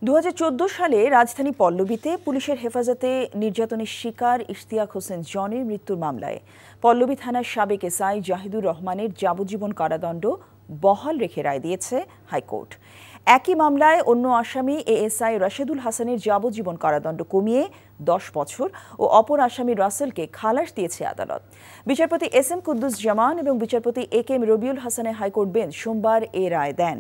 2014 সালে রাজধানী পল্লবীতে পুলিশের হেফাজতে নির্যাতনের শিকার ইশতিয়াক হোসেন জনির মৃত্যুর মামলায় পল্লবী থানার সাবেক এসআই জাহিদুর রহমানের যাবজ্জীবন কারাদণ্ড বহাল রেখে রায় দিয়েছে হাইকোর্ট। একই মামলায় অন্য আসামি এএসআই রাশেদুল হাসানের যাবজ্জীবন কারাদণ্ড কমিয়ে 10 বছর ও অপর আসামি রাসেলকে খালাস দিয়েছে আদালত। বিচারপতি এস.এম. কুদ্দুস জামান এবং বিচারপতি এ.কে.এম. রবিউল হাসানের হাইকোর্ট বেঞ্চ সোমবার এ রায় দেন।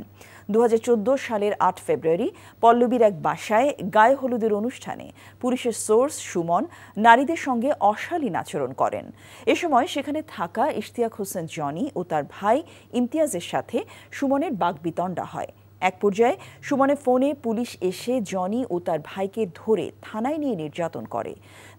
2014 সালের 8 ফেব্রুয়ারি পল্লবীর এক বাসায় গায়ে হলুদের অনুষ্ঠানে পুলিশের সোর্স সুমন নারীদের সঙ্গে অশালীন আচরণ করেন। এ সময় সেখানে থাকা ইশতিয়াক হোসেন জনি ও তার ভাই ইমতিয়াজের সাথে সুমনের বাগবিতণ্ডা হয়। এক পর্যায়ে সুমনের ফোনে পুলিশ এসে জনি ও তার ভাইকে ধরে থানায় নিয়ে নির্যাতন করে।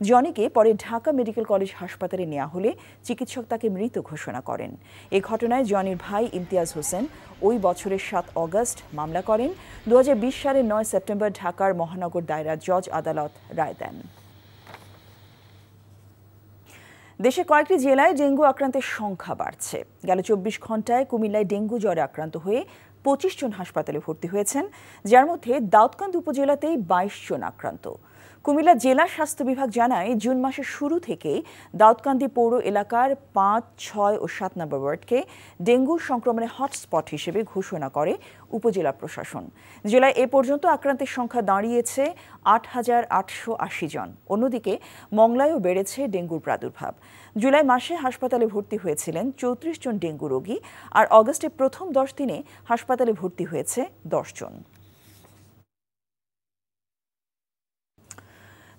জনিকে পরে ঢাকা মেডিকেল কলেজ হাসপাতালে নেওয়া হলে চিকিৎসক তাকে মৃত ঘোষণা করেন। এ ঘটনায় জনির ভাই ইমতিয়াজ হোসেন ওই বছরের 7 অগস্ট মামলা করেন। 2020 সালের 9 সেপ্টেম্বর ঢাকার মহানগর দায়রা জজ আদালত রায় দেন। দেশে কয়েকটি জেলায় ডেঙ্গু আক্রান্তের সংখ্যা বাড়ছে। গেল 24 ঘন্টায় কুমিল্লায় ডেঙ্গু জ্বরে আক্রান্ত হয়ে 25 জন হাসপাতালে ভর্তি হয়েছেন, যার মধ্যে দাউদকান্দি উপজেলাতেই 22 জন আক্রান্ত। কুমিল্লা জেলা স্বাস্থ্য বিভাগ জানায়, জুন মাসের শুরু থেকেই দাউদকান্দি পৌর এলাকার 5, 6 ও 7 নম্বর ওয়ার্ডকে ডেঙ্গু সংক্রমণের হটস্পট হিসেবে ঘোষণা করে উপজেলা প্রশাসন। জেলায় এ পর্যন্ত আক্রান্তের সংখ্যা দাঁড়িয়েছে 8,880 জন। অন্যদিকে মংলায়ও বেড়েছে ডেঙ্গুর প্রাদুর্ভাব। জুলাই মাসে হাসপাতালে ভর্তি হয়েছিলেন 34 জন ডেঙ্গু রোগী, আর অগস্টের প্রথম 10 দিনে হাসপাতালে ভর্তি হয়েছে 10 জন।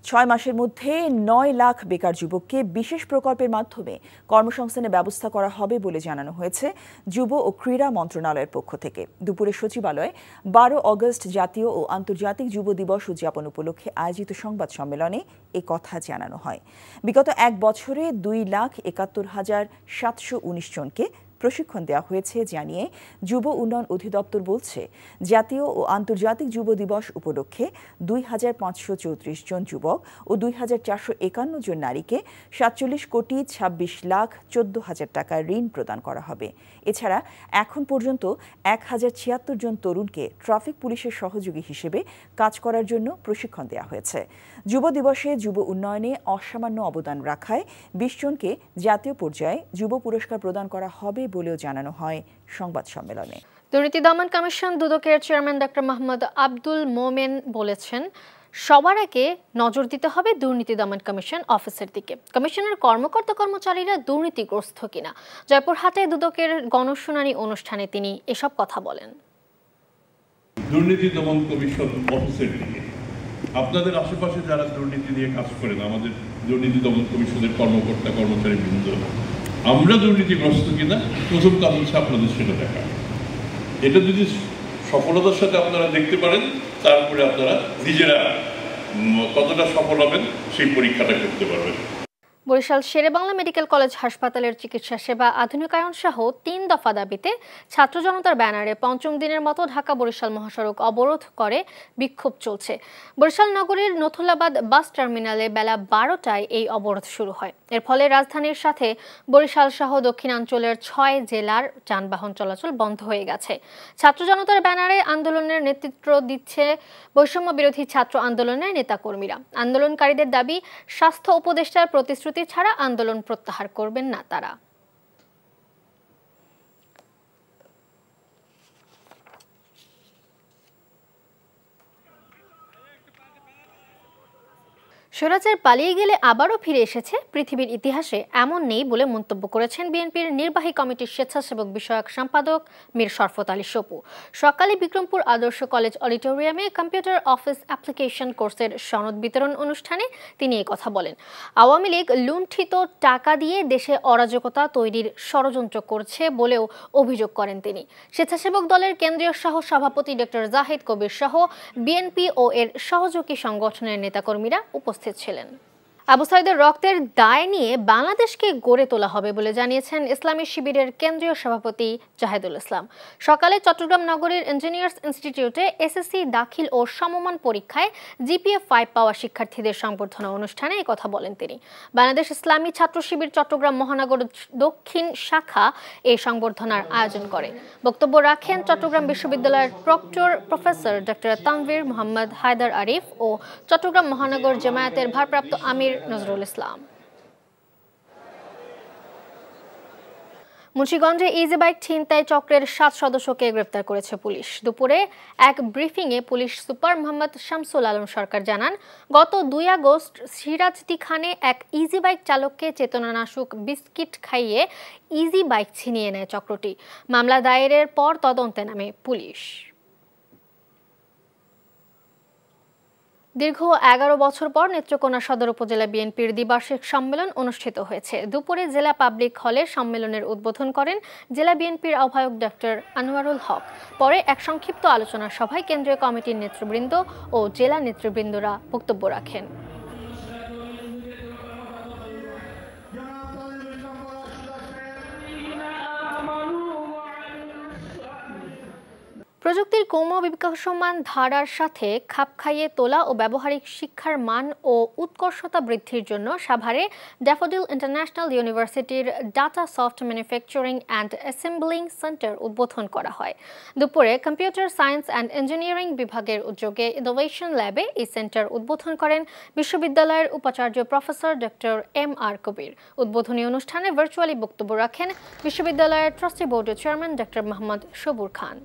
6 মাসের মধ্যে 9 লাখ বেকার যুবককে বিশেষ প্রকল্পের মাধ্যমে কর্মসংস্থানের ব্যবস্থা করা হবে বলে জানানো হয়েছে যুব ও ক্রীড়া মন্ত্রণালয়ের পক্ষ থেকে। দুপুরে সচিবালয়ে 12 অগস্ট জাতীয় ও আন্তর্জাতিক যুব দিবস উদযাপন উপলক্ষে আয়োজিত সংবাদ সম্মেলনে এ কথা জানানো হয়। বিগত 1 বছরে 2,71,719 জনকে প্রশিক্ষণ দেওয়া হয়েছে জানিয়ে যুব উন্নয়ন অধিদপ্তর বলছে, জাতীয় ও আন্তর্জাতিক যুব দিবস উপলক্ষে 2,534 জন যুবক ও 2,451 জন নারীকে 47,26,14,000 টাকার ঋণ প্রদান করা হবে। এছাড়া এখন পর্যন্ত 1,076 জন তরুণকে ট্রাফিক পুলিশের সহযোগী হিসেবে কাজ করার জন্য প্রশিক্ষণ দেওয়া হয়েছে। যুব দিবসে যুব উন্নয়নে অসামান্য অবদান রাখায় 20 জনকে জাতীয় পর্যায়ে যুব পুরস্কার প্রদান করা হবে বলেও জানানো হয় সংবাদ সম্মেলনে। দুর্নীতি দমন কমিশন দুদকের চেয়ারম্যান ডক্টর মোহাম্মদ আব্দুল মোমেন বলেছেন, সবার আগে নজর দিতে হবে দুর্নীতি দমন কমিশন অফিসের দিকে। কমিশনের কর্মকর্তা কর্মচারীরা দুর্নীতিগ্রস্ত কিনা। জয়পুরহাটে দুদকের গণশুনানি অনুষ্ঠানে তিনি এসব কথা বলেন। দুর্নীতি দমন কমিশন অফিসের দিকে আপনাদের আশেপাশে যারা দুর্নীতি নিয়ে কাজ করেন, আমাদের দুর্নীতি দমন কমিশনের কর্মকর্তা কর্মচারী বৃন্দ, আমরা দুর্নীতিগ্রস্ত কিনা প্রথম কাজ হচ্ছে আপনাদের সেটা দেখা। এটা যদি সফলতার সাথে আপনারা দেখতে পারেন, তারপরে আপনারা নিজেরা কতটা সফল হবেন সেই পরীক্ষাটা করতে পারবেন। বরিশাল শেরেবাংলা মেডিকেল কলেজ হাসপাতালের চিকিৎসা সেবা আধুনিকায়ন সহ 3 দফা দাবিতে ছাত্র জনতার ব্যানারে 5ম দিনের মতো ঢাকা বরিশাল মহাসড়ক অবরোধ করে বিক্ষোভ চলছে। বরিশাল নগরীর নথুল্লাবাদ বাস টার্মিনালে বেলা 12টায় এই অবরোধ শুরু হয়। এর ফলে রাজধানীর সাথে বরিশাল সহ দক্ষিণাঞ্চলের 6 জেলার যানবাহন চলাচল বন্ধ হয়ে গেছে। ছাত্র জনতার ব্যানারে আন্দোলনের নেতৃত্ব দিচ্ছে বৈষম্য বিরোধী ছাত্র আন্দোলনের নেতাকর্মীরা। আন্দোলনকারীদের দাবি, স্বাস্থ্য উপদেষ্টার প্রতিশ্রুতি ছাড়া আন্দোলন প্রত্যাহার করবেন না তারা। স্বৈরাচার পালিয়ে গেলে আবারও ফিরে এসেছে পৃথিবীর ইতিহাসে এমন নেই বলে মন্তব্য করেছেন বিএনপির নির্বাহী কমিটির স্বেচ্ছাসেবক বিষয়ক সম্পাদক মীর শরফত আলী সপু। সকালে বিক্রমপুর আদর্শ কলেজ অডিটোরিয়ামে কম্পিউটার অফিস অ্যাপ্লিকেশন কোর্সের সনদ বিতরণ অনুষ্ঠানে তিনি এই কথা বলেন। আওয়ামী লীগ লুণ্ঠিত টাকা দিয়ে দেশে অরাজকতা তৈরির ষড়যন্ত্র করছে বলেও অভিযোগ করেন তিনি। স্বেচ্ছাসেবক দলের কেন্দ্রীয় সহ সভাপতি ডক্টর জাহিদ কবির সহ বিএনপি ও এর সহযোগী সংগঠনের নেতাকর্মীরা উপস্থিত ছিলেন। আবু সাইদের রক্তের দায় নিয়ে বাংলাদেশকে গড়ে তোলা হবে বলে জানিয়েছেন ইসলামী শিবিরের কেন্দ্রীয় সভাপতি জাহেদুল ইসলাম। সকালে চট্টগ্রাম নগরীর ইঞ্জিনিয়ার্স ইনস্টিটিউটে এসএসসি দাখিল ও সমমান পরীক্ষায় জিপিএ 5 পাওয়া শিক্ষার্থীদের সংবর্ধনা অনুষ্ঠানে এই কথা বলেন তিনি। বাংলাদেশ ইসলামী ছাত্র শিবির চট্টগ্রাম মহানগর দক্ষিণ শাখা এই সংবর্ধনার আয়োজন করে। বক্তব্য রাখেন চট্টগ্রাম বিশ্ববিদ্যালয়ের proctor professor doctor Tanvir Mohammad Haider Arif ও চট্টগ্রাম মহানগর জামায়াতের ভারপ্রাপ্ত আমির নজরুল ইসলাম। মুন্সিগঞ্জে ইজি বাইক ছিনতাই চক্রের 7 সদস্যকে গ্রেপ্তার করেছে পুলিশ। দুপুরে এক ব্রিফিংয়ে পুলিশ সুপার মোহাম্মদ শামসুল আলম সরকার জানান, গত 2 আগস্ট সিরাজদি খানে এক ইজি বাইক চালককে চেতনানাশক বিস্কিট খাইয়ে ইজি বাইক ছিনিয়ে নেয় চক্রটি। মামলা দায়েরের পর তদন্তে নামে পুলিশ। দীর্ঘ 11 বছর পর নেত্রকোনা সদর উপজেলা বিএনপির দ্বিবার্ষিক সম্মেলন অনুষ্ঠিত হয়েছে। দুপুরে জেলা পাবলিক হলে সম্মেলনের উদ্বোধন করেন জেলা বিএনপির আহ্বায়ক ডক্টর আনোয়ারুল হক। পরে এক সংক্ষিপ্ত আলোচনা সভায় কেন্দ্রীয় কমিটির নেতৃবৃন্দ ও জেলা নেতৃবৃন্দরা বক্তব্য রাখেন। প্রযুক্তির ক্রমবিকাশমান ধারার সাথে খাপ খাইয়ে তোলা ও ব্যবহারিক শিক্ষার মান ও উৎকর্ষতা বৃদ্ধির জন্য সাভারে ড্যাফোডিল ইন্টারন্যাশনাল ইউনিভার্সিটির data soft manufacturing and assembling centre উদ্বোধন করা হয়। দুপুরে কম্পিউটার সায়েন্স অ্যান্ড ইঞ্জিনিয়ারিং বিভাগের উদ্যোগে ইনোভেশন ল্যাবে এই সেন্টার উদ্বোধন করেন বিশ্ববিদ্যালয়ের উপাচার্য প্রফেসর ডক্টর MR কবির। উদ্বোধনী অনুষ্ঠানে ভার্চুয়ালি বক্তব্য রাখেন বিশ্ববিদ্যালয়ের ট্রাস্টি বোর্ডের চেয়ারম্যান ডক্টর মোহাম্মদ সবুর খান।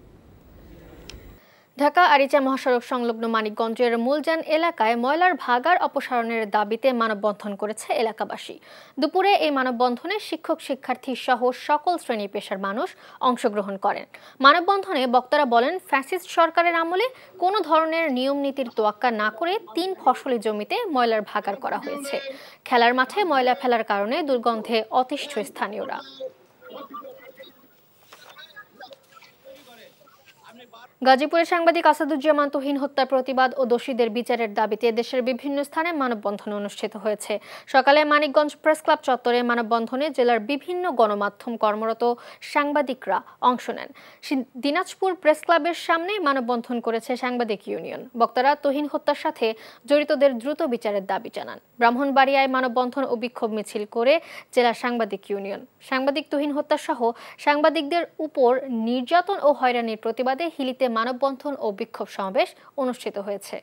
ঢাকা আরিচা মহাসড়ক সংলগ্ন মানিকগঞ্জের মূলজান এলাকায় ময়লার ভাগাড় অপসারণের দাবিতে মানববন্ধন করেছে এলাকাবাসী। দুপুরে এই মানববন্ধনে শিক্ষক শিক্ষার্থী সহ সকল শ্রেণী পেশার মানুষ অংশগ্রহণ করেন। মানববন্ধনে বক্তারা বলেন, ফ্যাসিস্ট সরকারের আমলে কোনো ধরনের নিয়ম নীতির তোয়াক্কা না করে 3 ফসলি জমিতে ময়লার ভাগাড় করা হয়েছে। খেলার মাঠে ময়লা ফেলার কারণে দুর্গন্ধে অতিষ্ঠ স্থানীয়রা। গাজীপুরের সাংবাদিক আসাদুজ্জামান তুহিন হত্যার প্রতিবাদ ও দোষীদের বিচারের দাবিতে দেশের বিভিন্ন স্থানে মানববন্ধন অনুষ্ঠিত হয়েছে। সকালে মানিকগঞ্জ প্রেস ক্লাব চত্বরে মানববন্ধনে জেলার বিভিন্ন গণমাধ্যম কর্মরত সাংবাদিকরা অংশ নেন। দিনাজপুর প্রেস ক্লাবের সামনে মানববন্ধন করেছে সাংবাদিক ইউনিয়ন। বক্তারা তুহিন হত্যার সাথে জড়িতদের দ্রুত বিচারের দাবি জানান। ব্রাহ্মণবাড়িয়ায় মানববন্ধন ও বিক্ষোভ মিছিল করে জেলা সাংবাদিক ইউনিয়ন। সাংবাদিক তুহিন হত্যা সহ সাংবাদিকদের উপর নির্যাতন ও হয়রানির প্রতিবাদে হিলিতে মানববন্ধন ও বিক্ষোভ সমাবেশ অনুষ্ঠিত হয়েছে।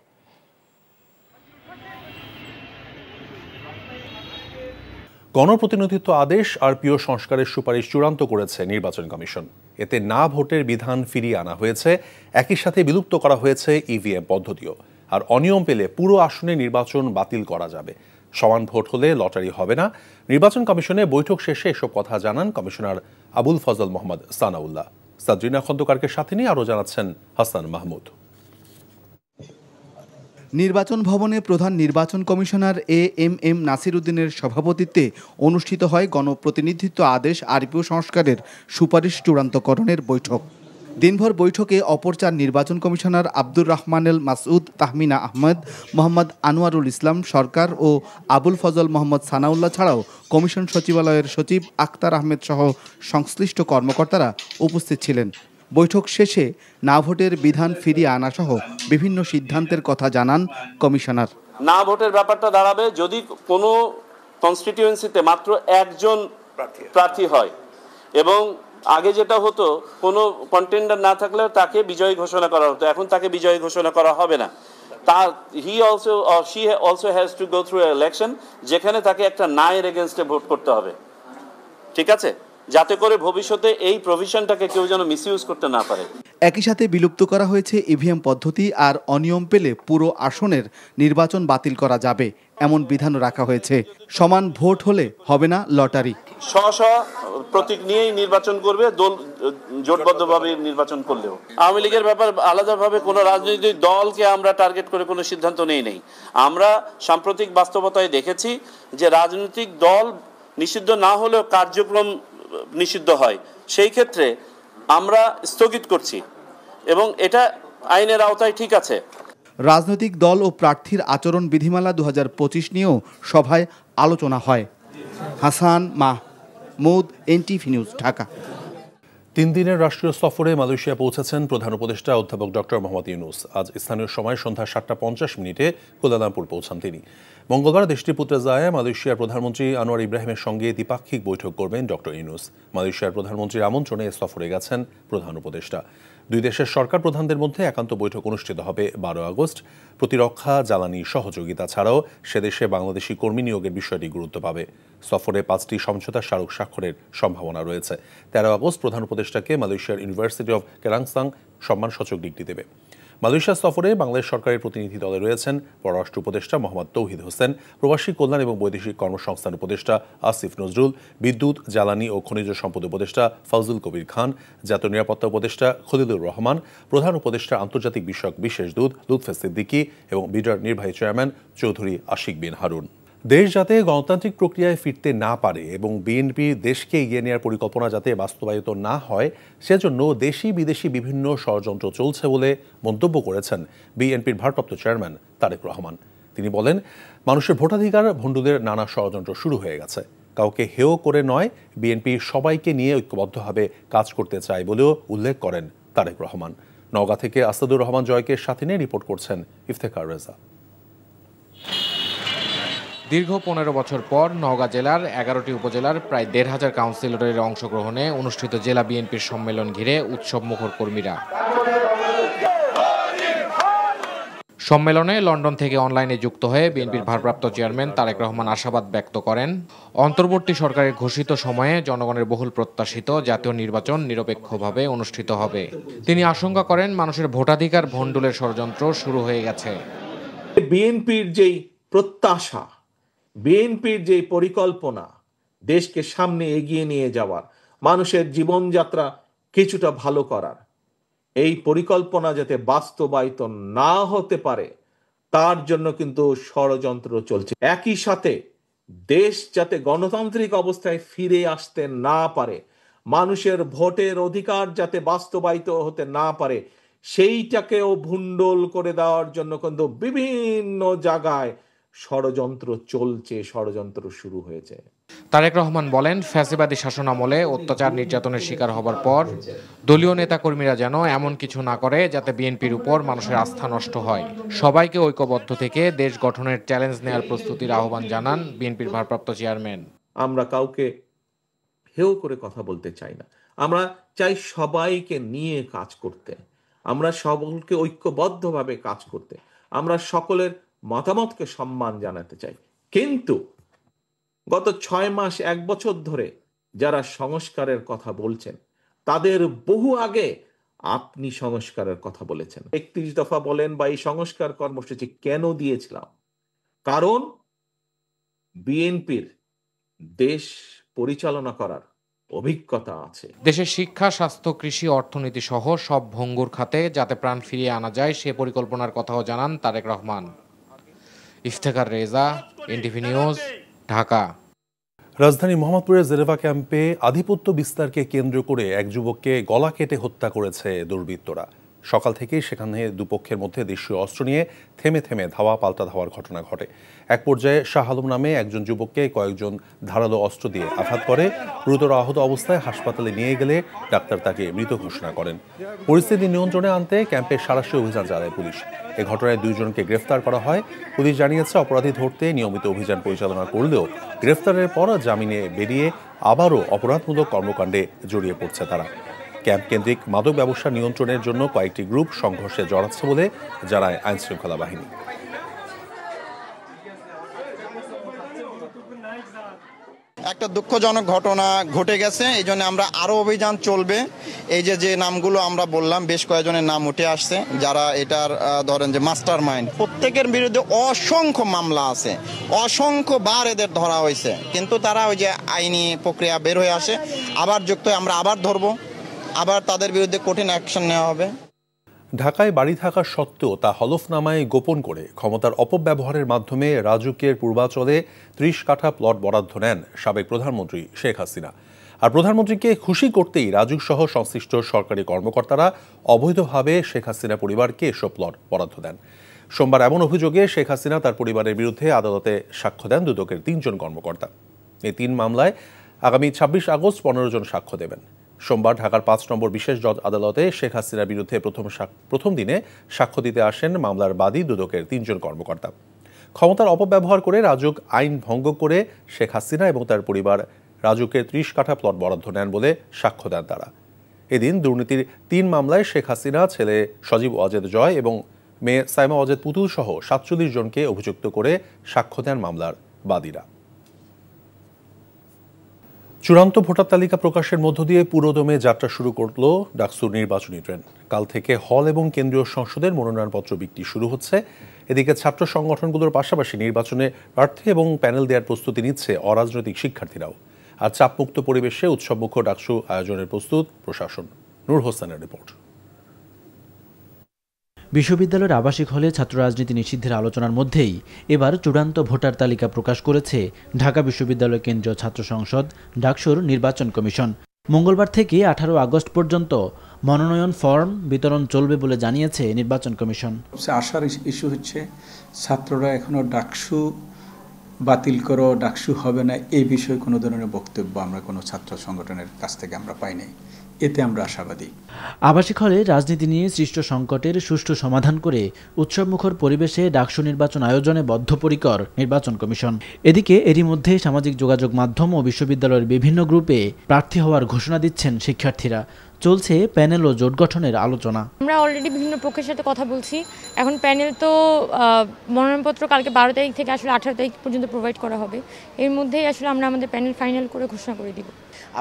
গণপ্রতিনিধিত্ব আদেশ আর পিও সংস্কারের সুপারিশ চূড়ান্ত করেছে নির্বাচন কমিশন। এতে না ভোটের বিধান ফিরিয়ে আনা হয়েছে, একই সাথে বিলুপ্ত করা হয়েছে ইভিএম পদ্ধতিও। আর অনিয়ম পেলে পুরো আসনে নির্বাচন বাতিল করা যাবে। সমান ভোট হলে লটারি হবে না। নির্বাচন কমিশনে বৈঠক শেষে এসব কথা জানান কমিশনার আবুল ফজল মোহাম্মদ সানাউল্লাহ। সাদরিনা খন্দকারকে সাথে নিয়ে আরও জানাচ্ছেন হাসান মাহমুদ। নির্বাচন ভবনে প্রধান নির্বাচন কমিশনার AM নাসির উদ্দিনের সভাপতিত্বে অনুষ্ঠিত হয় গণপ্রতিনিধিত্ব আদেশ আরপিও সংস্কারের সুপারিশ চূড়ান্তকরণের বৈঠক। দিনভর বৈঠকে অপর 4 নির্বাচন কমিশনার আব্দুর রহমানেল মাসউদ, তাহমিনা আহমেদ, মোহাম্মদ আনোয়ারুল ইসলাম সরকার ও আবুল ফজল মোহাম্মদ সানাউল্লাহ ছাড়াও কমিশন সচিবালয়ের সচিব আক্তার আহমেদ সহ সংশ্লিষ্ট কর্মকর্তারা উপস্থিত ছিলেন। বৈঠক শেষে না ভোটের বিধান ফিরিয়ে আনা সহ বিভিন্ন সিদ্ধান্তের কথা জানান কমিশনার। না ভোটের ব্যাপারটা দাঁড়াবে যদি কোনো কনস্টিটিউয়েন্সিতে মাত্র একজন প্রার্থী হয়, এবং আগে যেটা হতো কোনো কন্টেন্ডার না থাকলে তাকে বিজয়ী ঘোষণা করা হতো, এখন তাকে বিজয়ী ঘোষণা করা হবে না। he also or she also has to go through an election যেখানে তাকে একটা নায়ের এগেইনস্টে ভোট করতে হবে। ঠিক আছে, যাতে করে ভবিষ্যতে এই প্রভিশনটাকে কেউ যেন মিসইউজ করতে না পারে। একই সাথে বিলুপ্ত করা হয়েছে ইভিএম পদ্ধতি, আর অনিয়ম পেলে পুরো আসনের নির্বাচন বাতিল করা যাবে এমন বিধানও রাখা হয়েছে। সমান ভোট হলে হবে না লটারি। স্ব প্রতীক নিয়েই নির্বাচন করবে, দল জোটবদ্ধভাবে নির্বাচন করলেও। আওয়ামী লীগের ব্যাপার আলাদাভাবে কোনো রাজনৈতিক দলকে আমরা টার্গেট করে কোনো সিদ্ধান্ত নেই। আমরা সাম্প্রতিক বাস্তবতায় দেখেছি যে রাজনৈতিক দল নিষিদ্ধ না হলেও কার্যক্রম নিষিদ্ধ হয়, সেই ক্ষেত্রে আমরা স্থগিত করছি এবং এটা আইনের আওতায় ঠিক আছে। রাজনৈতিক দল ও প্রার্থীর আচরণ বিধিমালা 2025 নিয়েও সভায় আলোচনা হয়। Hasan Mahmud, NTV news, Dhaka. 3 দিনের রাষ্ট্রীয় সফরে মালয়েশিয়া পৌঁছেছেন প্রধান উপদেষ্টা অধ্যাপক ডক্টর মোহাম্মদ ইউনূস। আজ স্থানীয় সময় সন্ধ্যা 7:50 কুয়ালালামপুর পৌঁছান তিনি। মঙ্গলবার দেশটির পুত্রজায়ায় মালয়েশিয়ার প্রধানমন্ত্রী আনোয়ার ইব্রাহিমের সঙ্গে দ্বিপাক্ষিক বৈঠক করবেন ডক্টর ইউনূস। মালয়েশিয়ার প্রধানমন্ত্রীর আমন্ত্রণে সফরে গেছেন প্রধান উপদেষ্টা। দুই দেশের সরকার প্রধানদের মধ্যে একান্ত বৈঠক অনুষ্ঠিত হবে 12 আগস্ট। প্রতিরক্ষা, জ্বালানি সহযোগিতা ছাড়াও সেদেশে বাংলাদেশি কর্মী নিয়োগের বিষয়টি গুরুত্ব পাবে। সফরে 5টি সমঝোতা স্মারক স্বাক্ষরের সম্ভাবনা রয়েছে। 13 আগস্ট প্রধান উপদেষ্টাকে মালয়েশিয়ার ইউনিভার্সিটি অব কেরাংসাং সম্মানসূচক ডিগ্রি দেবে। মালয়েশিয়া সফরে বাংলাদেশ সরকারের প্রতিনিধি দলে রয়েছেন পররাষ্ট্র উপদেষ্টা মোহাম্মদ তৌহিদ হোসেন, প্রবাসী কল্যাণ এবং বৈদেশিক কর্মসংস্থান উপদেষ্টা আসিফ নজরুল, বিদ্যুৎ, জ্বালানি ও খনিজ সম্পদ উপদেষ্টা ফজলুল কবির খান, জাতীয় নিরাপত্তা উপদেষ্টা খলিলুর রহমান, প্রধান উপদেষ্টা আন্তর্জাতিক বিষয়ক বিশেষ দূত লুৎফে সিদ্দিকী এবং বিডার নির্বাহী চেয়ারম্যান চৌধুরী আশিক বিন হারুন। দেশ যাতে গণতান্ত্রিক প্রক্রিয়ায় ফিরতে না পারে এবং বিএনপি দেশকে এগিয়ে নেওয়ার পরিকল্পনা যাতে বাস্তবায়িত না হয়, সেজন্য দেশি বিদেশি বিভিন্ন ষড়যন্ত্র চলছে বলে মন্তব্য করেছেন বিএনপির ভারপ্রাপ্ত চেয়ারম্যান তারেক রহমান। তিনি বলেন, মানুষের ভোটাধিকার ভণ্ডুলের নানা ষড়যন্ত্র শুরু হয়ে গেছে। কাউকে হেয় করে নয়, বিএনপি সবাইকে নিয়ে ঐক্যবদ্ধভাবে কাজ করতে চায় বলেও উল্লেখ করেন তারেক রহমান। নওগাঁ থেকে আসাদুর রহমান জয়কে সাথে নিয়ে রিপোর্ট করছেন ইফতেখার রেজা। দীর্ঘ 15 বছর পর নওগাঁ জেলার 11টি উপজেলার প্রায় 1,500 কাউন্সিলরের অংশগ্রহণে অনুষ্ঠিত জেলা বিএনপির সম্মেলন ঘিরে উৎসবমুখর কর্মীরা। সম্মেলনে লন্ডন থেকে অনলাইনে যুক্ত হয়ে বিএনপির ভারপ্রাপ্ত চেয়ারম্যান তারেক রহমান আশাবাদ ব্যক্ত করেন, অন্তর্বর্তী সরকারের ঘোষিত সময়ে জনগণের বহুল প্রত্যাশিত জাতীয় নির্বাচন নিরপেক্ষভাবে অনুষ্ঠিত হবে। তিনি আশঙ্কা করেন, মানুষের ভোটাধিকার ভণ্ডুলের ষড়যন্ত্র শুরু হয়ে গেছে। বিএনপির যেই প্রত্যাশা, বিএনপির যে পরিকল্পনা দেশকে সামনে এগিয়ে নিয়ে যাওয়ার, মানুষের জীবনযাত্রা কিছুটা ভালো করার, এই পরিকল্পনা যাতে বাস্তবায়িত না হতে পারে তার জন্য কিন্তু ষড়যন্ত্র চলছে। একই সাথে দেশ যাতে গণতান্ত্রিক অবস্থায় ফিরে আসতে না পারে, মানুষের ভোটের অধিকার যাতে বাস্তবায়িত হতে না পারে, সেইটাকেও ভণ্ডুল করে দেওয়ার জন্য কিন্তু বিভিন্ন জায়গায় ষড়যন্ত্র চলছে, ষড়যন্ত্র শুরু হয়েছে। তারেক রহমান বলেন, ফ্যাসিবাদী শাসনামলে অত্যাচার নির্যাতনের শিকার হবার পর দলীয় নেতাকর্মীরা যেন এমন কিছু না করে যাতে বিএনপির উপর মানুষের আস্থা নষ্ট হয়। সবাইকে ঐক্যবদ্ধ থেকে দেশ গঠনের চ্যালেঞ্জ নেওয়ার প্রস্তুতির আহ্বান জানান বিএনপির ভারপ্রাপ্ত চেয়ারম্যান। আমরা কাউকে হেয় করে কথা বলতে চাই না, আমরা চাই সবাইকে নিয়ে কাজ করতে, আমরা সকলকে ঐক্যবদ্ধভাবে কাজ করতে, আমরা সকলের মতামতকে সম্মান জানাতে চাই। কিন্তু গত 6 মাস 1 বছর ধরে যারা সংস্কারের কথা বলছেন, তাদের বহু আগে আপনি সংস্কারের কথা বলেছেন। 31 দফা বলেন বা এই সংস্কার কর্মসূচি কেন দিয়েছিলাম? কারণ বিএনপির দেশ পরিচালনা করার অভিজ্ঞতা আছে। দেশের শিক্ষা, স্বাস্থ্য, কৃষি, অর্থনীতি সহ সব ভঙ্গুর খাতে যাতে প্রাণ ফিরিয়ে আনা যায় সে পরিকল্পনার কথাও জানান তারেক রহমান। Iftekhar Reza, NTV news, Dhaka. রাজধানী মোহাম্মদপুরের জেরেভা ক্যাম্পে আধিপত্য বিস্তারকে কেন্দ্র করে এক যুবককে গলা কেটে হত্যা করেছে দুর্বৃত্তরা। সকাল থেকেই সেখানে দুপক্ষের মধ্যে দেশীয় অস্ত্র নিয়ে থেমে থেমে ধাওয়া পাল্টা ধাওয়ার ঘটনা ঘটে। এক পর্যায়ে শাহ আলম নামে একজন যুবককে কয়েকজন ধারালো অস্ত্র দিয়ে আঘাত করে। গুরুতর আহত অবস্থায় হাসপাতালে নিয়ে গেলে ডাক্তার তাকে মৃত ঘোষণা করেন। পরিস্থিতি নিয়ন্ত্রণে আনতে ক্যাম্পে সাঁড়াশি অভিযান চালায় পুলিশ। এ ঘটনায় 2 জনকে গ্রেফতার করা হয়। পুলিশ জানিয়েছে, অপরাধী ধরতে নিয়মিত অভিযান পরিচালনা করলেও গ্রেফতারের পর জামিনে বেরিয়ে আবারও অপরাধমূলক কর্মকাণ্ডে জড়িয়ে পড়ছে তারা। ক্যাম্প কেন্দ্রিক মাদক ব্যবসা নিয়ন্ত্রণের জন্য কয়েকটি গ্রুপ সংঘর্ষে জড়াচ্ছে বলে জানায় আইনশৃঙ্খলা বাহিনী। একটা দুঃখজনক ঘটনা ঘটে গেছে, এই জন্য আমরা আরও অভিযান চলবে। এই যে নামগুলো আমরা বললাম, বেশ কয়েকজনের নাম উঠে আসছে যারা এটার ধরেন যে মাস্টার মাইন্ড। প্রত্যেকের বিরুদ্ধে অসংখ্য মামলা আছে, অসংখ্যবার এদের ধরা হয়েছে, কিন্তু তারা ওই যে আইনি প্রক্রিয়া বের হয়ে আসে, আবার যুক্ত হয়ে আমরা আবার ধরবো, আবার তাদের বিরুদ্ধে কঠিন অ্যাকশন নেওয়া হবে। ঢাকায় বাড়ি থাকা সত্ত্বেও তা হলফনামায় গোপন করে ক্ষমতার অপব্যবহারের মাধ্যমে রাজুকের পূর্বাঞ্চলে ৩০ কাঠা প্লট বরাদ্দ নেন সাবেক প্রধানমন্ত্রী শেখ হাসিনা। আর প্রধানমন্ত্রীকে খুশি করতেই রাজুক সহ সংশ্লিষ্ট সরকারি কর্মকর্তারা অবৈধভাবে শেখ হাসিনা পরিবারকে এসব প্লট বরাদ্দ দেন। সোমবার এমন অভিযোগে শেখ হাসিনা তার পরিবারের বিরুদ্ধে আদালতে সাক্ষ্য দেন দুদকের ৩ জন কর্মকর্তা। এই ৩ মামলায় আগামী ২৬ আগস্ট ১৫ জন সাক্ষ্য দেবেন। সোমবার ঢাকার ৫ নম্বর বিশেষ জজ আদালতে শেখ হাসিনার বিরুদ্ধে প্রথম দিনে সাক্ষ্য দিতে আসেন মামলার বাদী দুদকের ৩ জন কর্মকর্তা। ক্ষমতার অপব্যবহার করে রাজুক আইন ভঙ্গ করে শেখ হাসিনা এবং তার পরিবার রাজুকের ৩০ কাঠা প্লট বরাদ্দ নেন বলে সাক্ষ্য দেন তারা। এদিন দুর্নীতির ৩ মামলায় শেখ হাসিনা, ছেলে সজীব ওয়াজেদ জয় এবং মেয়ে সাইমা ওয়াজেদ পুতুল সহ ৪৭ জনকে অভিযুক্ত করে সাক্ষ্য দেন মামলার বাদীরা। চূড়ান্ত ভোটার তালিকা প্রকাশের মধ্য দিয়ে পুরোদমে যাত্রা শুরু করল ডাকসুর নির্বাচনী ট্রেন। কাল থেকে হল এবং কেন্দ্রীয় সংসদের মনোনয়নপত্র বিক্রি শুরু হচ্ছে। এদিকে ছাত্র সংগঠনগুলোর পাশাপাশি নির্বাচনে প্রার্থী এবং প্যানেল দেওয়ার প্রস্তুতি নিচ্ছে অরাজনৈতিক শিক্ষার্থীরাও। আর চাপমুক্ত পরিবেশে উৎসবমুখর ডাকসু আয়োজনের প্রস্তুত প্রশাসন। নূর হোসেনের রিপোর্ট। বিশ্ববিদ্যালয়ের আবাসিক হলে ছাত্র রাজনীতি নিষিদ্ধের আলোচনার মধ্যেই এবার চূড়ান্ত ভোটার তালিকা প্রকাশ করেছে ঢাকা বিশ্ববিদ্যালয় কেন্দ্রীয় ছাত্র সংসদ ডাকসুর নির্বাচন কমিশন। মঙ্গলবার থেকে ১৮ আগস্ট পর্যন্ত মনোনয়ন ফর্ম বিতরণ চলবে বলে জানিয়েছে নির্বাচন কমিশন। আশার ইস্যু হচ্ছে ছাত্ররা এখনো ডাকসু বাতিল করো, ডাকসু হবে না, এই বিষয়ে কোনো ধরনের বক্তব্য আমরা কোনো ছাত্র সংগঠনের কাছ থেকে আমরা পাই নাই। এতে আমরা আশাবাদী। আবাসিক হলে রাজনীতি নিয়ে সৃষ্ট সংকটের সুষ্ঠু সমাধান করে উৎসবমুখর পরিবেশে ডাকসু নির্বাচন আয়োজনে বদ্ধপরিকর নির্বাচন কমিশন। এদিকে এরই মধ্যে সামাজিক যোগাযোগ মাধ্যম ও বিশ্ববিদ্যালয়ের বিভিন্ন গ্রুপে প্রার্থী হওয়ার ঘোষণা দিচ্ছেন শিক্ষার্থীরা। চলছে প্যানেল ও জোট গঠনের আলোচনা। আমরা অলরেডি বিভিন্ন পক্ষের সাথে কথা বলছি। এখন প্যানেল তো মনোনয়নপত্র কালকে 12 তারিখ থেকে আসলে 18 তারিখ পর্যন্ত প্রোভাইড করা হবে। এর মধ্যেই আসলে আমরা আমাদের প্যানেল ফাইনাল করে ঘোষণা করে দিব।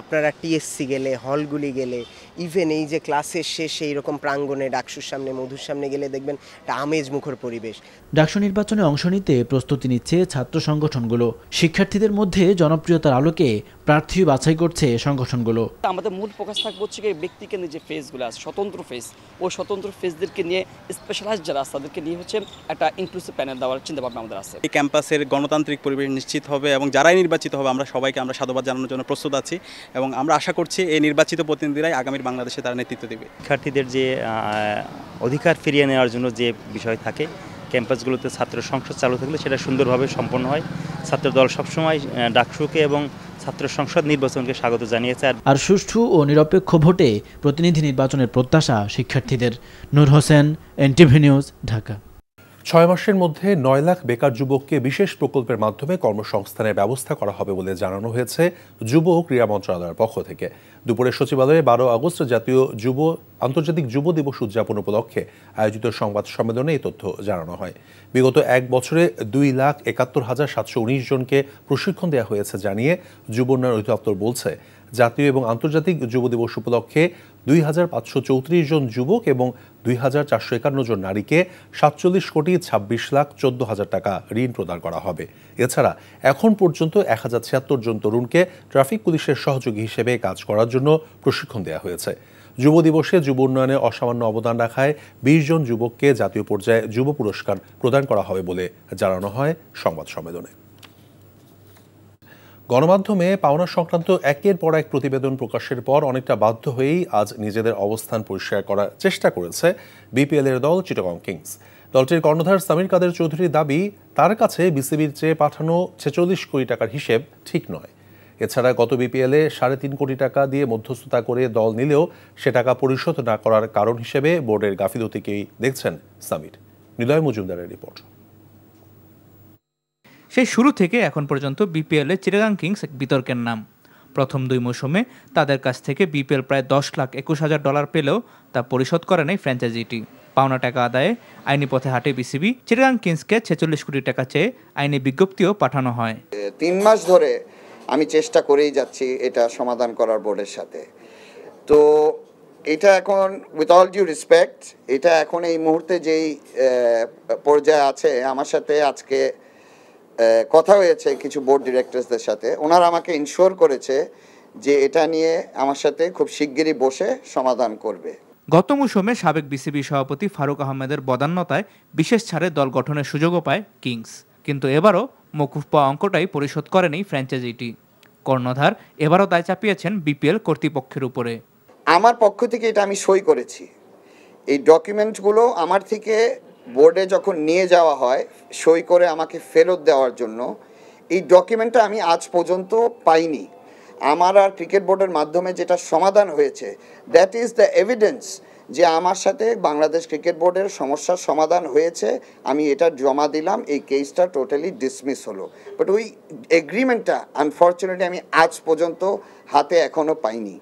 আপনারা টিএসসি গেলে, হলগুলি গেলে, ইভেন এই যে ক্লাসের শেষে এইরকম প্রাঙ্গণে ডাকসুর সামনে, মধুর সামনে গেলে দেখবেন একটা আমেজ মুখর পরিবেশ। ডাকসু নির্বাচনে অংশ নিতে প্রস্তুতি নিচ্ছে ছাত্র সংগঠনগুলো। শিক্ষার্থীদের মধ্যে জনপ্রিয়তার আলোকে প্রার্থী বাছাই করছে সংগঠনগুলো। আমাদের মূল ফোকাস থাকবে হচ্ছে ব্যক্তিকেন্দ্রিক যে ফেজগুলো আছে, স্বতন্ত্র ফেজ, ওই স্বতন্ত্র ফেজদেরকে নিয়ে স্পেশালাইজ যারা আছে তাদেরকে নিয়ে হচ্ছে একটা ইনক্লুসিভ প্যানেল দেওয়ার চিন্তাভাবনা আমাদের আছে। এই ক্যাম্পাসের গণতান্ত্রিক পরিবেশ নিশ্চিত হবে এবং যারাই নির্বাচিত হবে আমরা সবাইকে আমরা সাধুবাদ জানানোর জন্য প্রস্তুত আছি এবং আমরা আশা করছি এই নির্বাচিত প্রতিনিধিরাই আগামীর বাংলাদেশে তারা নেতৃত্ব দেবে। শিক্ষার্থীদের যে অধিকার ফিরিয়ে নেওয়ার জন্য যে বিষয় থাকে, ক্যাম্পাসগুলোতে ছাত্র সংসদ চালু থাকলে সেটা সুন্দরভাবে সম্পন্ন হয়। ছাত্রদল সবসময় ডাকসুকে এবং ছাত্র সংসদ নির্বাচনকে স্বাগত জানিয়েছে। আর সুষ্ঠু ও নিরপেক্ষ ভোটে প্রতিনিধি নির্বাচনের প্রত্যাশা শিক্ষার্থীদের। নূর হোসেন, এনটিভি নিউজ, ঢাকা। 6 মাসের মধ্যে 9 লাখ বেকার যুবককে বিশেষ প্রকল্পের মাধ্যমে কর্মসংস্থানের ব্যবস্থা করা হবে বলে জানানো হয়েছে যুব ও ক্রীড়া মন্ত্রণালয়ের পক্ষ থেকে। দুপুরে সচিবালয়ে 12 আগস্ট আন্তর্জাতিক যুব দিবস উদযাপন উপলক্ষে আয়োজিত সংবাদ সম্মেলনে এই তথ্য জানানো হয়। বিগত 1 বছরে 2,71,719 জনকে প্রশিক্ষণ দেওয়া হয়েছে জানিয়ে যুব উন্নয়ন অধিদপ্তর বলছে, জাতীয় এবং আন্তর্জাতিক যুব দিবস উপলক্ষে 2,534 জন যুবক এবং 2,451 জন নারীকে 47,26,14,000 টাকা ঋণ প্রদান করা হবে। এছাড়া এখন পর্যন্ত 1,076 জন তরুণকে ট্রাফিক পুলিশের সহযোগী হিসেবে কাজ করার জন্য প্রশিক্ষণ দেওয়া হয়েছে। যুব দিবসে যুব উন্নয়নে অসামান্য অবদান রাখায় 20 জন যুবককে জাতীয় পর্যায়ে যুব পুরস্কার প্রদান করা হবে বলে জানানো হয় সংবাদ সম্মেলনে। গণমাধ্যমে পাওনা সংক্রান্ত একের পর এক প্রতিবেদন প্রকাশের পর অনেকটা বাধ্য হয়েই আজ নিজেদের অবস্থান পরিষ্কার করার চেষ্টা করেছে বিপিএল-এর দল চিটাগং কিংস। দলটির কর্ণধার সামির কাদের চৌধুরীর দাবি, তার কাছে বিসিবির চেয়ে পাঠানো 46 কোটি টাকার হিসেব ঠিক নয়। এছাড়া গত বিপিএলে 3.5 কোটি টাকা দিয়ে মধ্যস্থতা করে দল নিলেও সে টাকা পরিশোধ না করার কারণ হিসেবে বোর্ডের গাফিলতিকেই দেখছেন সামির। নিলয় মজুমদারের রিপোর্ট। সেই শুরু থেকে এখন পর্যন্ত বিপিএলে চিটাগং কিংস এক বিতর্কের নাম। প্রথম 2 মৌসুমে তাদের কাছ থেকে বিপিএল প্রায় $10,21,000 পেলেও তা পরিশোধ করে নাই ফ্র্যাঞ্চাইজিটি। পাওনা টাকা আদায়ে আইনি পথে হাঁটে বিসিবি। চিটাগং কিংসকে 46 কোটি টাকা চেয়ে আইনি বিজ্ঞপ্তিও পাঠানো হয়। 3 মাস ধরে আমি চেষ্টা করেই যাচ্ছি এটা সমাধান করার বোর্ডের সাথে। তো এটা এখন উইথ অল ডিউ রেসপেক্ট, এটা এখন এই মুহূর্তে যেই পর্যায়ে আছে, আমার সাথে আজকে কথা হয়েছে কিছু বোর্ড ডিরেক্টরসদের সাথে, ওনারা আমাকে ইনশিওর করেছে যে এটা নিয়ে আমার সাথে খুব শিগগিরই বসে সমাধান করবে। গত মৌসুমে সাবেক বিসিবি সভাপতি ফারুক আহমেদের বদান্যতায় বিশেষ ছাড়ে দল গঠনের সুযোগও পায় কিংস, কিন্তু এবারও মকুফ পাওয়া অঙ্কটাই পরিশোধ করেনি ফ্র্যাঞ্চাইজিটি। কর্ণধার এবারও দায় চাপিয়েছেন বিপিএল কর্তৃপক্ষের উপরে। আমার পক্ষ থেকে এটা আমি সই করেছি, এই ডকুমেন্টগুলো আমার থেকে বোর্ডে যখন নিয়ে যাওয়া হয় সই করে আমাকে ফেরত দেওয়ার জন্য, এই ডকুমেন্টটা আমি আজ পর্যন্ত পাইনি। আমার আর ক্রিকেট বোর্ডের মাধ্যমে যেটা সমাধান হয়েছে, দ্যাট ইজ দ্য এভিডেন্স যে আমার সাথে বাংলাদেশ ক্রিকেট বোর্ডের সমস্যার সমাধান হয়েছে। আমি এটা জমা দিলাম, এই কেসটা টোটালি ডিসমিস হলো। বাট ওই এগ্রিমেন্টটা আনফর্চুনেটলি আমি আজ পর্যন্ত হাতে এখনও পাইনি।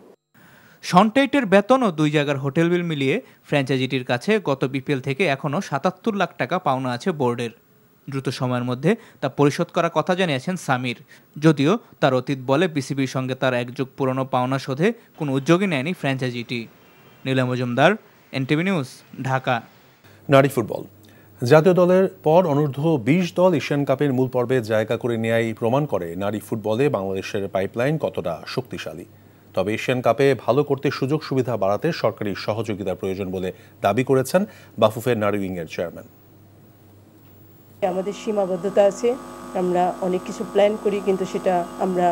শন টেইটের বেতন ও 2 জায়গার হোটেল বিল মিলিয়ে ফ্র্যাঞ্চাইজিটির কাছে গত বিপিএল থেকে এখনও 77 লাখ টাকা পাওনা আছে বোর্ডের। দ্রুত সময়ের মধ্যে তা পরিশোধ করার কথা জানিয়েছেন সামির, যদিও তার অতীত বলে বিসিবির সঙ্গে তার এক যুগ পুরনো পাওনা শোধে কোনো উদ্যোগই নেয়নি ফ্র্যাঞ্চাইজিটি। নীলা মজুমদার, এনটিভি নিউজ, ঢাকা। নারী ফুটবল জাতীয় দলের পর অনূর্ধ্ব 20 দল এশিয়ান কাপের মূল পর্বে জায়গা করে নেয়াই প্রমাণ করে নারী ফুটবলে বাংলাদেশের পাইপলাইন কতটা শক্তিশালী। তবে এশিয়ান কাপে ভালো করতে সুযোগ সুবিধা বাড়াতে সরকারি সহযোগিতার প্রয়োজন বলে দাবি করেছেন বাফুফের নারী উইংয়ের চেয়ারম্যান। আমাদের সীমাবদ্ধতা আছে, আমরা অনেক কিছু প্ল্যান করি কিন্তু সেটা আমরা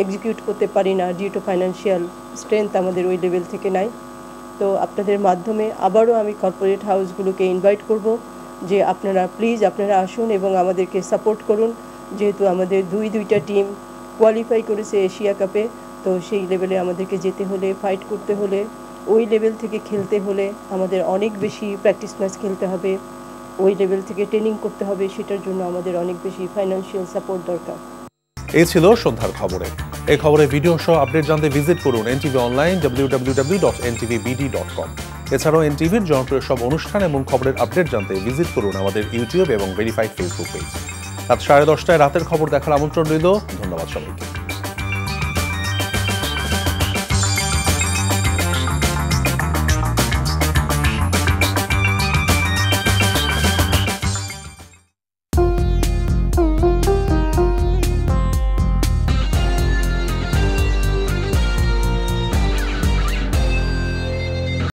এক্সিকিউট করতে পারি না, ডিউ টু ফাইন্যান্সিয়াল স্ট্রেংথ আমাদের ওই লেভেল থেকে নাই। তো আপনাদের মাধ্যমে আবারও আমি কর্পোরেট হাউসগুলোকে ইনভাইট করব যে আপনারা প্লিজ আপনারা আসুন এবং আমাদেরকে সাপোর্ট করুন, যেহেতু আমাদের দুইটা টিম কোয়ালিফাই করেছে এশিয়া কাপে। তো সেই লেভেলে আমাদেরকে যেতে হলে, ফাইট করতে হলে, ওই লেভেল থেকে খেলতে হলে আমাদের অনেক বেশি প্র্যাকটিস ম্যাচ খেলতে হবে, ওই লেভেল থেকে ট্রেনিং করতে হবে, সেটার জন্য আমাদের অনেক বেশি ফাইন্যান্সিয়াল সাপোর্ট দরকার। এই ছিল সন্ধ্যার খবরে। এই খবরে ভিডিও সহ আপডেট জানতে ভিজিট করুন এনটিভি অনলাইন www.ntvbd.com। এছাড়াও এনটিভির জনপ্রিয় সব অনুষ্ঠান এবং খবরের আপডেট জানতে ভিজিট করুন আমাদের ইউটিউব এবং ভেরিফাইড ফেসবুক পেজ। রাত 10:30 রাতের খবর দেখার আমন্ত্রণ রইল। ধন্যবাদ সবাইকে।